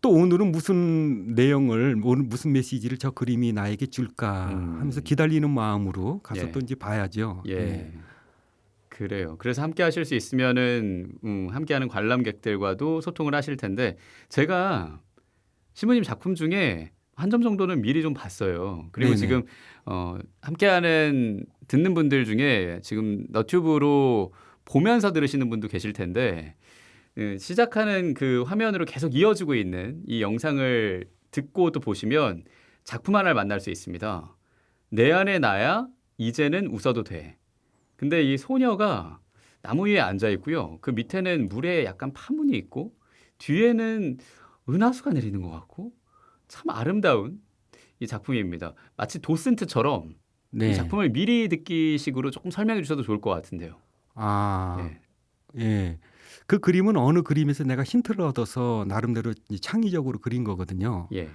[SPEAKER 2] 또 오늘은 무슨 내용을 무슨 메시지를 저 그림이 나에게 줄까 하면서 기다리는 마음으로 가서 또 이제 봐야죠.
[SPEAKER 1] 예. 그래요. 그래서 함께 하실 수 있으면은 함께하는 관람객들과도 소통을 하실 텐데 제가 신부님 작품 중에 한 점 정도는 미리 좀 봤어요. 그리고
[SPEAKER 2] 네네.
[SPEAKER 1] 지금 함께하는 듣는 분들 중에 지금 너튜브로 보면서 들으시는 분도 계실 텐데 시작하는 그 화면으로 계속 이어지고 있는 이 영상을 듣고 또 보시면 작품 하나를 만날 수 있습니다. 내 안에 나야 이제는 웃어도 돼. 근데 이 소녀가 나무 위에 앉아 있고요. 그 밑에는 물에 약간 파문이 있고 뒤에는 은하수가 내리는 것 같고 참 아름다운 이 작품입니다. 마치 도슨트처럼 이 작품을 미리 듣기식으로 조금 설명해 주셔도 좋을 것 같은데요.
[SPEAKER 2] 예. 그 그림은 어느 그림에서 내가 힌트를 얻어서 나름대로 이제 창의적으로 그린 거거든요.
[SPEAKER 1] 예.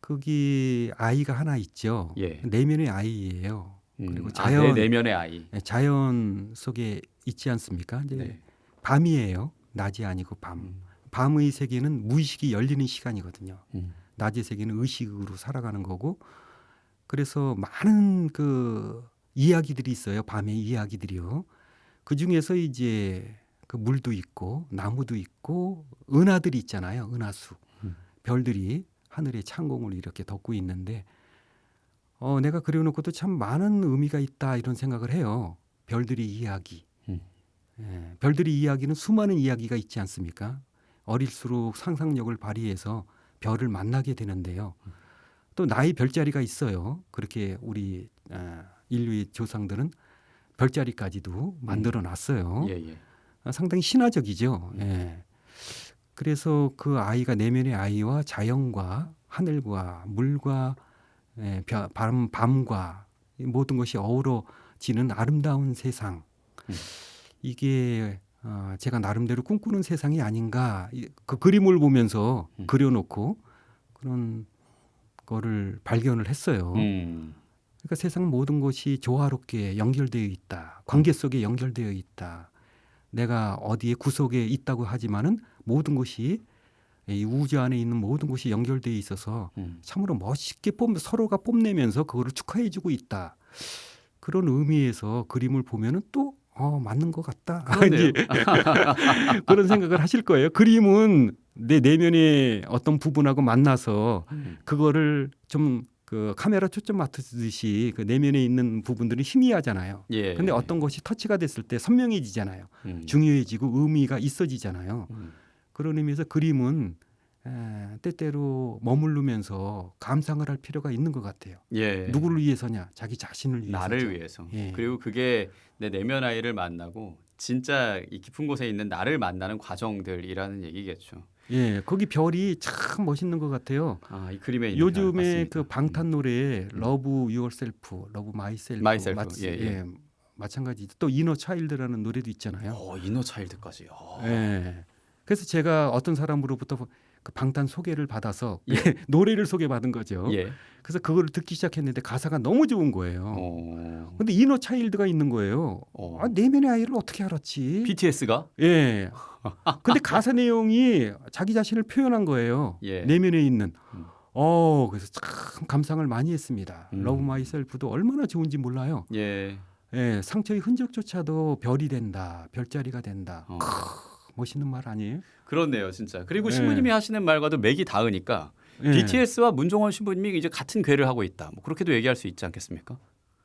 [SPEAKER 2] 거기 아이가 하나 있죠.
[SPEAKER 1] 예.
[SPEAKER 2] 내면의 아이예요. 그리고
[SPEAKER 1] 내 내면의 아이.
[SPEAKER 2] 자연 속에 있지 않습니까? 이제 밤이에요. 낮이 아니고 밤. 밤의 세계는 무의식이 열리는 시간이거든요. 낮의 세계는 의식으로 살아가는 거고, 그래서 많은 그 이야기들이 있어요. 밤의 이야기들이요. 그 중에서 이제 그 물도 있고 나무도 있고 은하들이 있잖아요. 은하수. 별들이 하늘의 창공을 이렇게 덮고 있는데 내가 그려놓고도 참 많은 의미가 있다 이런 생각을 해요. 별들의 이야기. 별들의 이야기는 수많은 이야기가 있지 않습니까? 어릴수록 상상력을 발휘해서 별을 만나게 되는데요. 또 나의 별자리가 있어요. 그렇게 우리 인류의 조상들은 별자리까지도 만들어 놨어요. 상당히 신화적이죠. 그래서 그 아이가 내면의 아이와 자연과 하늘과 물과 밤과 모든 것이 어우러지는 아름다운 세상. 이게 제가 나름대로 꿈꾸는 세상이 아닌가. 그 그림을 보면서 그려놓고 그런 거를 발견을 했어요. 그러니까 세상 모든 것이 조화롭게 연결되어 있다. 관계 속에 연결되어 있다. 내가 어디에 구석에 있다고 하지만은 모든 것이 이 우주 안에 있는 모든 것이 연결되어 있어서 참으로 멋있게 서로가 뽐내면서 그거를 축하해주고 있다. 그런 의미에서 그림을 보면은 또 맞는 것 같다. 그런 생각을 하실 거예요. 그림은 내 내면의 어떤 부분하고 만나서 그거를 좀 그 카메라 초점 맞추듯이 그 내면에 있는 부분들은 희미하잖아요. 근데 어떤 것이 터치가 됐을 때 선명해지잖아요. 중요해지고 의미가 있어지잖아요. 그런 의미에서 그림은 때때로 머무르면서 감상을 할 필요가 있는 것 같아요. 누구를 위해서냐? 자기 자신을 위해서.
[SPEAKER 1] 나를 위해서. 그리고 그게 내 내면 아이를 만나고 진짜 이 깊은 곳에 있는 나를 만나는 과정들이라는 얘기겠죠.
[SPEAKER 2] 거기 별이 참 멋있는 것 같아요.
[SPEAKER 1] 이 그림에 있는
[SPEAKER 2] 요즘에 그 방탄 노래에 Love Yourself, Love Myself,
[SPEAKER 1] Myself,
[SPEAKER 2] 마치 마찬가지죠. 또 이너 차일드라는 노래도 있잖아요.
[SPEAKER 1] 이너 차일드까지.
[SPEAKER 2] 예. 그래서 제가 어떤 사람으로부터 그 방탄 소개를 받아서
[SPEAKER 1] 예.
[SPEAKER 2] 노래를 소개받은 거죠.
[SPEAKER 1] 예.
[SPEAKER 2] 그래서 그거를 듣기 시작했는데 가사가 너무 좋은 거예요. 근데 이너 차일드가 있는 거예요. 내면의 아이를 어떻게 알았지?
[SPEAKER 1] BTS가?
[SPEAKER 2] 예. 근데 가사 내용이 자기 자신을 표현한 거예요.
[SPEAKER 1] 예.
[SPEAKER 2] 내면에 있는. 그래서 참 감상을 많이 했습니다. 러브 마이셀프도 얼마나 좋은지 몰라요.
[SPEAKER 1] 예.
[SPEAKER 2] 예, 상처의 흔적조차도 별이 된다, 별자리가 된다. 멋있는 말 아니에요?
[SPEAKER 1] 그렇네요, 진짜. 그리고
[SPEAKER 2] 예.
[SPEAKER 1] 신부님이 하시는 말과도 맥이 닿으니까
[SPEAKER 2] 예.
[SPEAKER 1] BTS와 문종원 신부님이 이제 같은 궤를 하고 있다. 뭐 그렇게도 얘기할 수 있지 않겠습니까?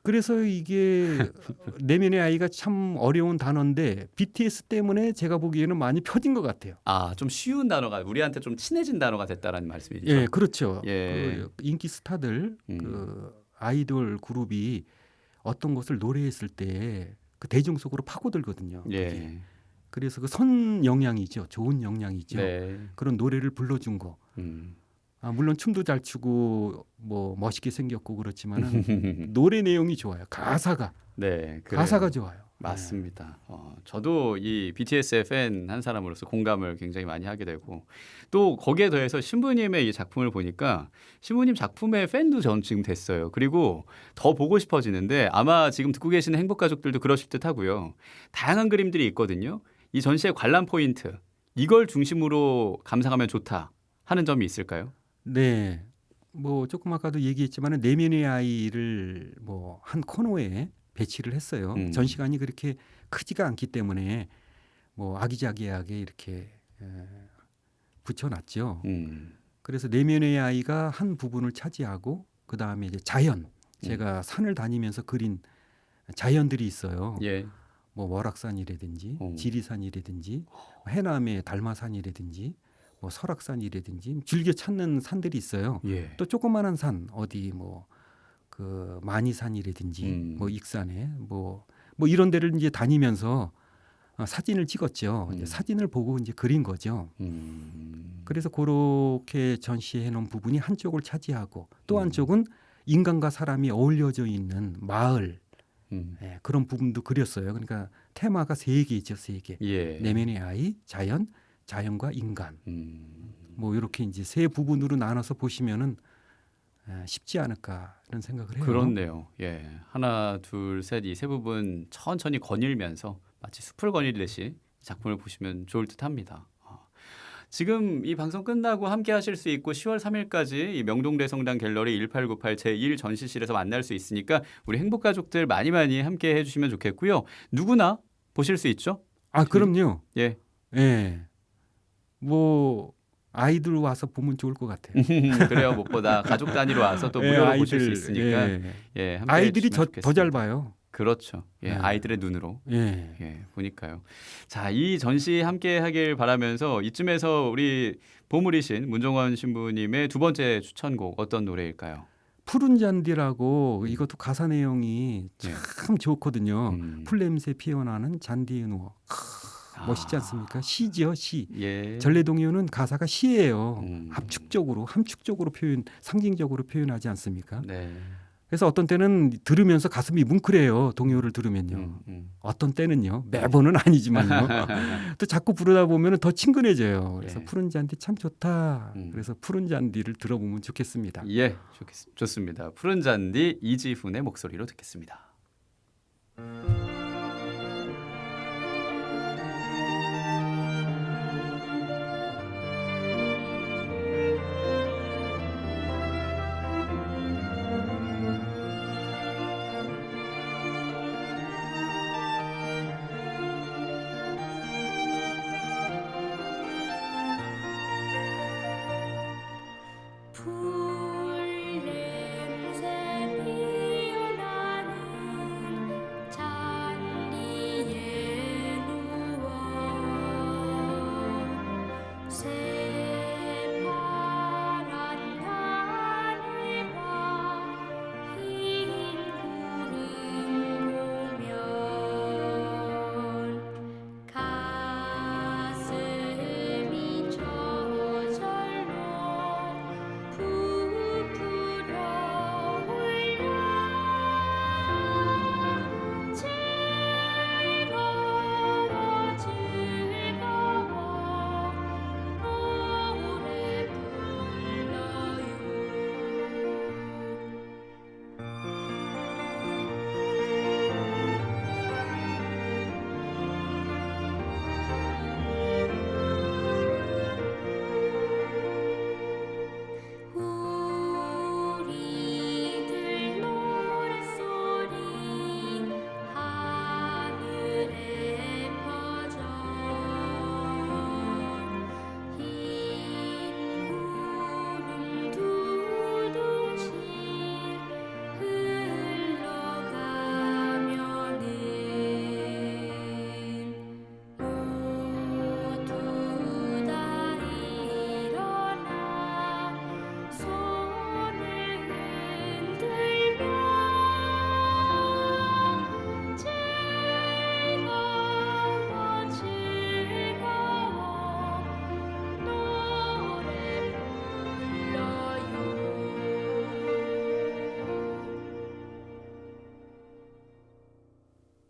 [SPEAKER 2] 그래서 이게 내면의 아이가 참 어려운 단어인데 BTS 때문에 제가 보기에는 많이 펴진 것 같아요.
[SPEAKER 1] 좀 쉬운 단어가 우리한테 좀 친해진 단어가 됐다라는 말씀이죠.
[SPEAKER 2] 예, 그렇죠.
[SPEAKER 1] 예.
[SPEAKER 2] 그 인기 스타들, 그 아이돌 그룹이 어떤 것을 노래했을 때 그 대중 속으로 파고들거든요.
[SPEAKER 1] 예.
[SPEAKER 2] 그게. 그래서 그 선 영향이죠. 좋은 영향이죠.
[SPEAKER 1] 네.
[SPEAKER 2] 그런 노래를 불러준 거. 물론 춤도 잘 추고 뭐 멋있게 생겼고 그렇지만은 노래 내용이 좋아요. 가사가
[SPEAKER 1] 네, 그래요.
[SPEAKER 2] 가사가 좋아요.
[SPEAKER 1] 맞습니다. 저도 이 BTS의 팬 한 사람으로서 공감을 굉장히 많이 하게 되고 또 거기에 더해서 신부님의 이 작품을 보니까 신부님 작품의 팬도 저는 지금 됐어요. 그리고 더 보고 싶어지는데 아마 지금 듣고 계시는 행복가족들도 그러실 듯 하고요. 다양한 그림들이 있거든요. 이 전시의 관람 포인트 이걸 중심으로 감상하면 좋다 하는 점이 있을까요?
[SPEAKER 2] 네. 뭐 조금 아까도 얘기했지만은 내면의 아이를 뭐 한 코너에 배치를 했어요. 전시관이 그렇게 크지가 않기 때문에 뭐 아기자기하게 이렇게 붙여놨죠. 그래서 내면의 아이가 한 부분을 차지하고 그 다음에 이제 자연. 제가 산을 다니면서 그린 자연들이 있어요.
[SPEAKER 1] 예.
[SPEAKER 2] 뭐 월악산이라든지 지리산이라든지 해남의 달마산이라든지 뭐 설악산이라든지 즐겨 찾는 산들이 있어요.
[SPEAKER 1] 예.
[SPEAKER 2] 또 조그마한 산 어디 뭐 그 만이산이라든지 뭐 익산에 뭐 이런 데를 이제 다니면서 사진을 찍었죠. 이제 사진을 보고 이제 그린 거죠. 그래서 그렇게 전시해 놓은 부분이 한쪽을 차지하고 또 한쪽은 인간과 사람이 어울려져 있는 마을 예, 그런 부분도 그렸어요. 그러니까 테마가 세 개죠, 세 개.
[SPEAKER 1] 예.
[SPEAKER 2] 내면의 아이, 자연, 자연과 인간. 뭐 이렇게 이제 세 부분으로 나눠서 보시면은 쉽지 않을까 이런 생각을 해요.
[SPEAKER 1] 그렇네요. 예. 하나, 둘, 셋 이 세 부분 천천히 거닐면서 마치 숲을 거닐듯이 작품을 보시면 좋을 듯합니다. 지금 이 방송 끝나고 함께 하실 수 있고 10월 3일까지 이 명동대성당 갤러리 1898 제1 전시실에서 만날 수 있으니까 우리 행복가족들 많이 함께 해주시면 좋겠고요. 누구나 보실 수 있죠?
[SPEAKER 2] 그럼요.
[SPEAKER 1] 예.
[SPEAKER 2] 예. 뭐 아이들 와서 보면 좋을 것 같아요.
[SPEAKER 1] 그래요. 무엇보다 가족 단위로 와서 또 무료로 보실 수 있으니까 함께
[SPEAKER 2] 아이들이
[SPEAKER 1] 해주시면
[SPEAKER 2] 더 잘
[SPEAKER 1] 좋겠습니다.
[SPEAKER 2] 봐요.
[SPEAKER 1] 그렇죠. 예, 아이들의 눈으로.
[SPEAKER 2] 예.
[SPEAKER 1] 보니까요. 자, 이 전시 함께 하길 바라면서 이쯤에서 우리 보물이신 문종원 신부님의 두 번째 추천곡 어떤 노래일까요?
[SPEAKER 2] 푸른 잔디라고 이것도 가사 내용이 참 좋거든요. 풀냄새 피어나는 잔디에 누워. 멋있지 않습니까? 시죠, 시.
[SPEAKER 1] 예.
[SPEAKER 2] 전래동요는 가사가 시예요. 함축적으로 상징적으로 표현하지 않습니까?
[SPEAKER 1] 네.
[SPEAKER 2] 그래서 어떤 때는 들으면서 가슴이 뭉클해요. 동요를 들으면요. 어떤 때는요. 매번은 아니지만요. 또 자꾸 부르다 보면 더 친근해져요. 그래서 푸른 잔디 참 좋다. 그래서 푸른 잔디를 들어보면 좋겠습니다.
[SPEAKER 1] 예, 좋습니다. 푸른 잔디 이지훈의 목소리로 듣겠습니다.
[SPEAKER 3] 풀냄새 피어나는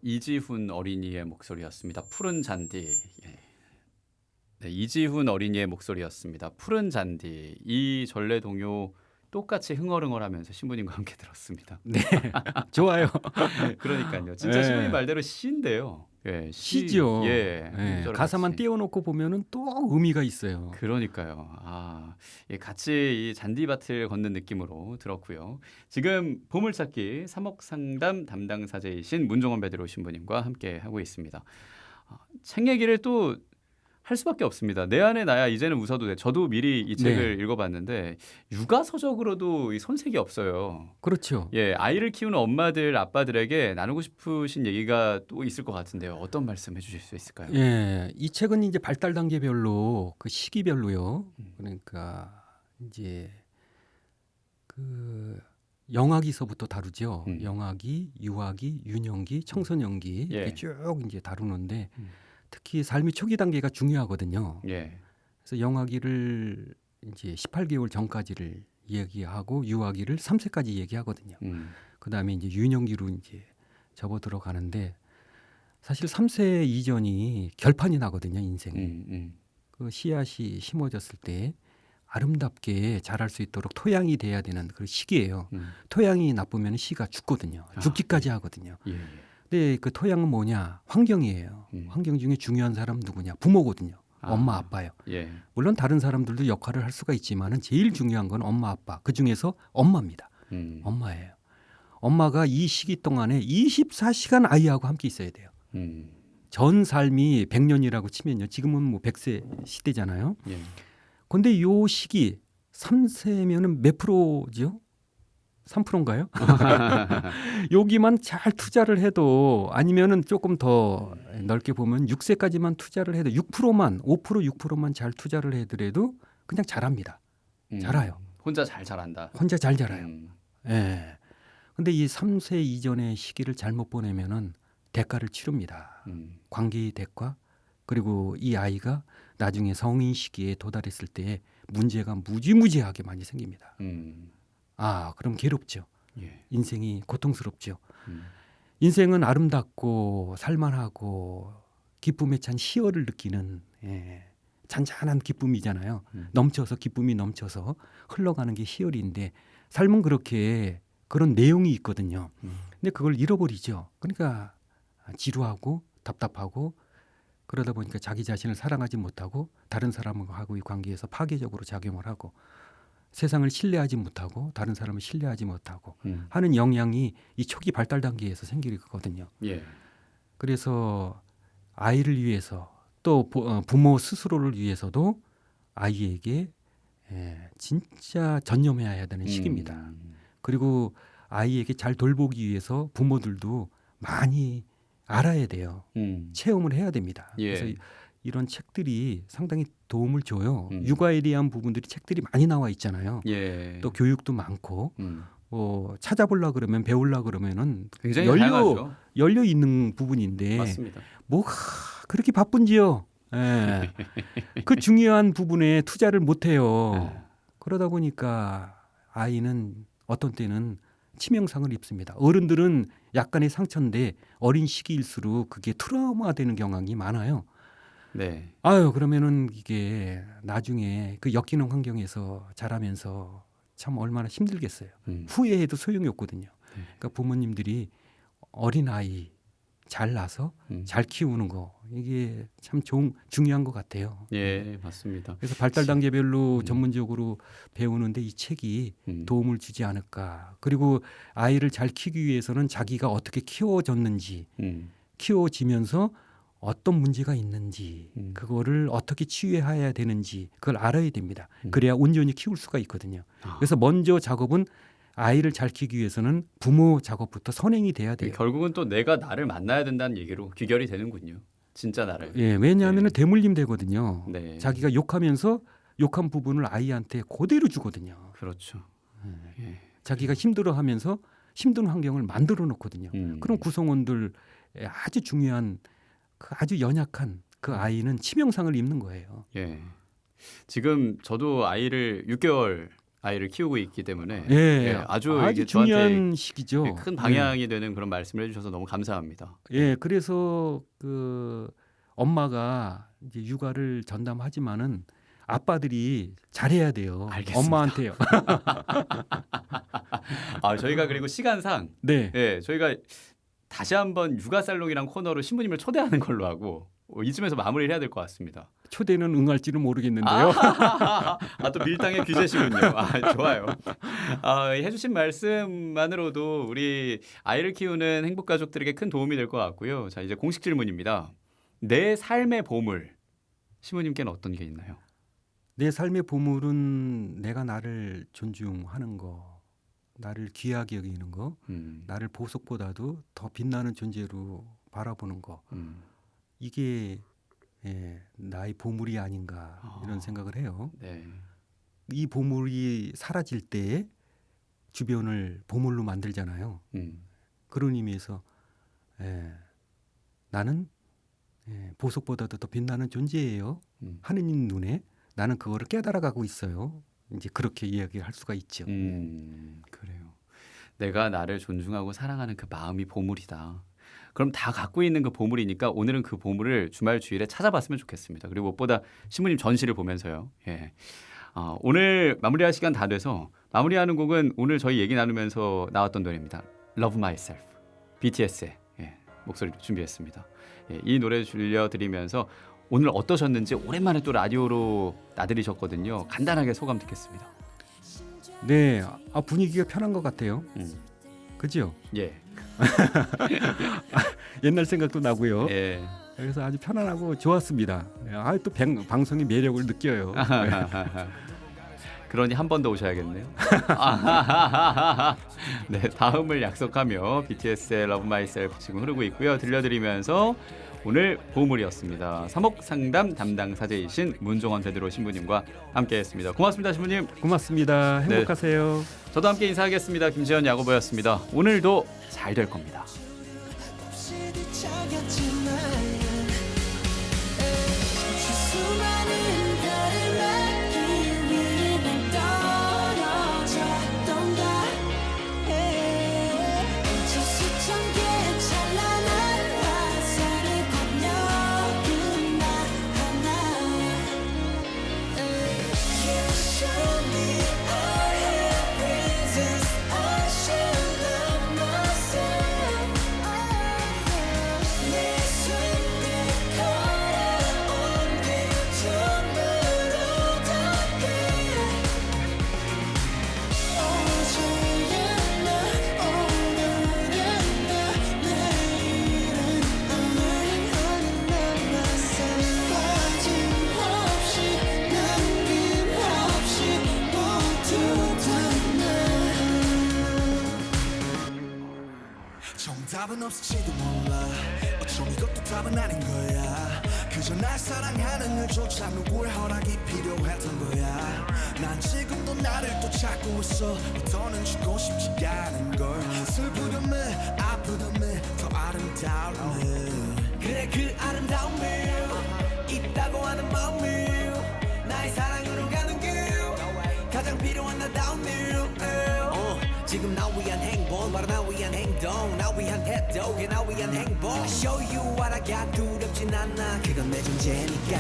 [SPEAKER 1] 이지훈 어린이의 목소리였습니다. 푸른 잔디. 예. 네, 이지훈 어린이의 목소리였습니다. 푸른 잔디. 이 전래 동요 똑같이 흥얼흥얼하면서 신부님과 함께 들었습니다.
[SPEAKER 2] 네, 좋아요.
[SPEAKER 1] 그러니까요. 진짜
[SPEAKER 2] 예.
[SPEAKER 1] 신부님 말대로 시인데요. 예,
[SPEAKER 2] 시죠.
[SPEAKER 1] 예,
[SPEAKER 2] 예,
[SPEAKER 1] 음절
[SPEAKER 2] 가사만
[SPEAKER 1] 같이.
[SPEAKER 2] 띄워놓고 보면은 또 의미가 있어요.
[SPEAKER 1] 그러니까요. 예, 같이 이 잔디밭을 걷는 느낌으로 들었고요. 지금 보물찾기 3억 상담 담당사제이신 문종원 베드로 신부님과 함께 하고 있습니다. 책 얘기를 또 할 수밖에 없습니다. 내 안에 나야 이제는 웃어도 돼. 저도 미리 이 책을 읽어봤는데 육아 서적으로도 이 손색이 없어요.
[SPEAKER 2] 그렇죠.
[SPEAKER 1] 예, 아이를 키우는 엄마들, 아빠들에게 나누고 싶으신 얘기가 또 있을 것 같은데요. 어떤 말씀 해주실 수 있을까요?
[SPEAKER 2] 예, 이 책은 이제 발달 단계별로 그 시기별로요. 그러니까 이제 그 영아기서부터 다루죠. 영아기, 유아기, 유년기, 청소년기
[SPEAKER 1] 예.
[SPEAKER 2] 이렇게 쭉 이제 다루는데
[SPEAKER 1] 음.
[SPEAKER 2] 특히 삶의 초기 단계가 중요하거든요.
[SPEAKER 1] 예.
[SPEAKER 2] 그래서 영아기를 이제 18개월 전까지를 얘기하고 유아기를 3세까지 얘기하거든요. 그다음에 이제 유년기로 이제 접어 들어가는데 사실 3세 이전이 결판이 나거든요, 인생에. 그 씨앗이 심어졌을 때 아름답게 자랄 수 있도록 토양이 돼야 되는 그 시기예요. 토양이 나쁘면 씨가 죽거든요. 죽기까지 하거든요.
[SPEAKER 1] 예.
[SPEAKER 2] 근데 그 토양은 뭐냐? 환경이에요. 환경 중에 중요한 사람 누구냐? 부모거든요. 엄마, 아빠요.
[SPEAKER 1] 예.
[SPEAKER 2] 물론 다른 사람들도 역할을 할 수가 있지만은 제일 중요한 건 엄마, 아빠. 그 중에서 엄마입니다. 엄마예요. 엄마가 이 시기 동안에 24시간 아이하고 함께 있어야 돼요. 전 삶이 100년이라고 치면요. 지금은 뭐 100세 시대잖아요.
[SPEAKER 1] 예.
[SPEAKER 2] 근데 요 시기 3세면은 몇 프로죠? 3%인가요? 여기만 잘 투자를 해도 아니면은 조금 더 넓게 보면 6세까지만 투자를 해도 6%만 5% 6%만 잘 투자를 해더라도 그냥 잘합니다. 잘해요.
[SPEAKER 1] 혼자 잘 자란다.
[SPEAKER 2] 혼자 잘 자라요. 예. 근데 이 3세 이전의 시기를 잘못 보내면은 대가를 치릅니다. 관계의 대가 그리고 이 아이가 나중에 성인 시기에 도달했을 때 문제가 무지무지하게 많이 생깁니다. 그럼 괴롭죠.
[SPEAKER 1] 예.
[SPEAKER 2] 인생이 고통스럽죠. 인생은 아름답고 살만하고 기쁨에 찬 희열을 느끼는 잔잔한 기쁨이잖아요. 넘쳐서 기쁨이 넘쳐서 흘러가는 게 희열인데 삶은 그렇게 그런 내용이 있거든요. 근데 그걸 잃어버리죠. 그러니까 지루하고 답답하고 그러다 보니까 자기 자신을 사랑하지 못하고 다른 사람하고의 관계에서 파괴적으로 작용을 하고 세상을 신뢰하지 못하고 다른 사람을 신뢰하지 못하고 하는 영향이 이 초기 발달 단계에서 생기거든요.
[SPEAKER 1] 예.
[SPEAKER 2] 그래서 아이를 위해서 또 부모 스스로를 위해서도 아이에게 진짜 전념해야 되는 시기입니다. 그리고 아이에게 잘 돌보기 위해서 부모들도 많이 알아야 돼요. 체험을 해야 됩니다.
[SPEAKER 1] 예.
[SPEAKER 2] 그래서 이런 책들이 상당히 도움을 줘요. 육아에 대한 부분들이 책들이 많이 나와 있잖아요.
[SPEAKER 1] 예.
[SPEAKER 2] 또 교육도 많고 뭐 찾아보려 그러면 배우려 그러면은
[SPEAKER 1] 굉장히 다양하죠.
[SPEAKER 2] 열려 있는 부분인데
[SPEAKER 1] 맞습니다.
[SPEAKER 2] 뭐가 그렇게 바쁜지요. 예. 그 중요한 부분에 투자를 못 해요. 그러다 보니까 아이는 어떤 때는 치명상을 입습니다. 어른들은 약간의 상처인데 어린 시기일수록 그게 트라우마 되는 경향이 많아요.
[SPEAKER 1] 네.
[SPEAKER 2] 그러면은 이게 나중에 그 엮이는 환경에서 자라면서 참 얼마나 힘들겠어요. 후회해도 소용이 없거든요. 그러니까 부모님들이 어린 아이 잘 낳아서 잘 키우는 거 이게 참 중요한 것 같아요.
[SPEAKER 1] 예, 맞습니다.
[SPEAKER 2] 그래서 발달 단계별로 전문적으로 배우는데 이 책이 도움을 주지 않을까. 그리고 아이를 잘 키우기 위해서는 자기가 어떻게 키워졌는지, 키워지면서 어떤 문제가 있는지, 그거를 어떻게 치유해야 되는지 그걸 알아야 됩니다. 그래야 온전히 키울 수가 있거든요. 그래서 먼저 작업은 아이를 잘 키우기 위해서는 부모 작업부터 선행이 돼야 돼요.
[SPEAKER 1] 결국은 또 내가 나를 만나야 된다는 얘기로 귀결이 되는군요. 진짜 나를.
[SPEAKER 2] 예, 왜냐하면 대물림 되거든요.
[SPEAKER 1] 네.
[SPEAKER 2] 자기가 욕하면서 욕한 부분을 아이한테 그대로 주거든요.
[SPEAKER 1] 그렇죠. 예.
[SPEAKER 2] 자기가 힘들어하면서 힘든 환경을 만들어 놓거든요. 그럼 구성원들 아주 중요한 그 아주 연약한 그 아이는 치명상을 입는 거예요.
[SPEAKER 1] 예. 지금 저도 아이를 6개월 아이를 키우고 있기 때문에
[SPEAKER 2] 예,
[SPEAKER 1] 아주
[SPEAKER 2] 아주
[SPEAKER 1] 이게
[SPEAKER 2] 중요한
[SPEAKER 1] 저한테
[SPEAKER 2] 시기죠.
[SPEAKER 1] 큰 방향이 되는 그런 말씀을 해주셔서 너무 감사합니다.
[SPEAKER 2] 예, 그래서 그 엄마가 이제 육아를 전담하지만은 아빠들이 잘해야 돼요.
[SPEAKER 1] 알겠습니다.
[SPEAKER 2] 엄마한테요.
[SPEAKER 1] 저희가 그리고 시간상
[SPEAKER 2] 네.
[SPEAKER 1] 저희가 다시 한번 육아 살롱이란 코너로 신부님을 초대하는 걸로 하고 이쯤에서 마무리를 해야 될 것 같습니다.
[SPEAKER 2] 초대는 응할지는 모르겠는데요.
[SPEAKER 1] 또 밀당의 규제시군요. 좋아요. 해주신 말씀만으로도 우리 아이를 키우는 행복 가족들에게 큰 도움이 될 것 같고요. 자, 이제 공식 질문입니다. 내 삶의 보물, 신부님께는 어떤 게 있나요?
[SPEAKER 2] 내 삶의 보물은 내가 나를 존중하는 거, 나를 귀하게 여기는 거, 나를 보석보다도 더 빛나는 존재로 바라보는 거. 이게 나의 보물이 아닌가 이런 생각을 해요.
[SPEAKER 1] 네.
[SPEAKER 2] 이 보물이 사라질 때 주변을 보물로 만들잖아요. 그런 의미에서 나는 보석보다도 더 빛나는 존재예요. 하느님 눈에 나는 그거를 깨달아가고 있어요. 이제 그렇게 이야기할 수가 있죠.
[SPEAKER 1] 그래요. 내가 나를 존중하고 사랑하는 그 마음이 보물이다. 그럼 다 갖고 있는 그 보물이니까 오늘은 그 보물을 주말 주일에 찾아봤으면 좋겠습니다. 그리고 무엇보다 신부님 전시를 보면서요. 오늘 마무리할 시간 다 돼서 마무리하는 곡은 오늘 저희 얘기 나누면서 나왔던 노래입니다. Love Myself, BTS의 목소리를 준비했습니다. 이 노래 들려드리면서 오늘 어떠셨는지 오랜만에 또 라디오로 나들이셨거든요. 간단하게 소감 듣겠습니다.
[SPEAKER 2] 네, 분위기가 편한 것 같아요. 그죠?
[SPEAKER 1] 예.
[SPEAKER 2] 옛날 생각도 나고요.
[SPEAKER 1] 예.
[SPEAKER 2] 그래서 아주 편안하고 좋았습니다. 또 방송의 매력을 느껴요.
[SPEAKER 1] 그러니 한 번 더 오셔야겠네요. 네, 다음을 약속하며 BTS의 Love Myself 지금 흐르고 있고요. 들려드리면서 오늘 보물이었습니다. 사목상담 담당 사제이신 문종원 베드로 신부님과 함께했습니다. 고맙습니다, 신부님.
[SPEAKER 2] 고맙습니다. 행복하세요.
[SPEAKER 1] 저도 함께 인사하겠습니다. 김지현 야고보였습니다. 오늘도 잘 될 겁니다.
[SPEAKER 3] 정답은 없을지도 몰라. 어쩜 이것도 답은 아닌 거야. 그저 날 사랑하는 일조차 누구의 허락이 필요했던 거야. 난 지금도 나를 또 찾고 있어. 더는 죽고 싶지 않은 걸. 슬프듬에 아프듬에 더 아름다움에. 그래 그 아름다움에 있다고 하는 마음에 나의 사랑으로 가는 길 가장 필요한 나다운 일. 지금 나 위한 행복 바로 나 위한 행동 나 위한 태도 그게 나 위한 행복 I show you what I got 두렵진 않아 그건 내 존재니까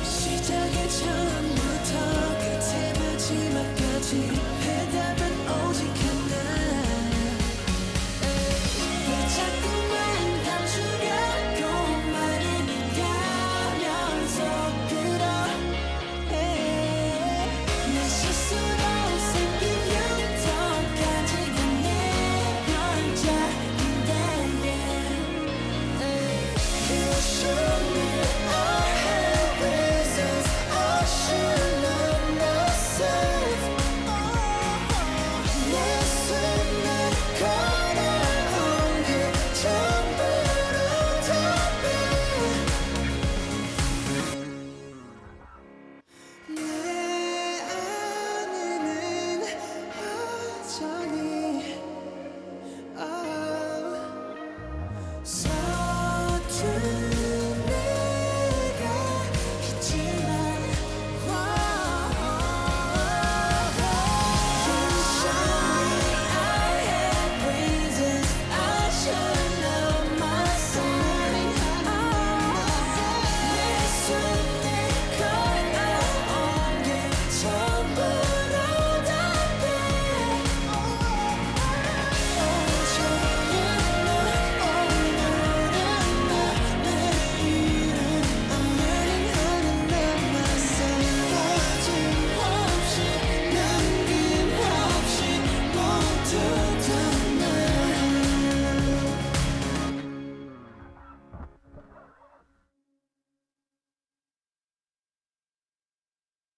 [SPEAKER 4] 시작의 처음부터 끝의 마지막까지 해답은 오직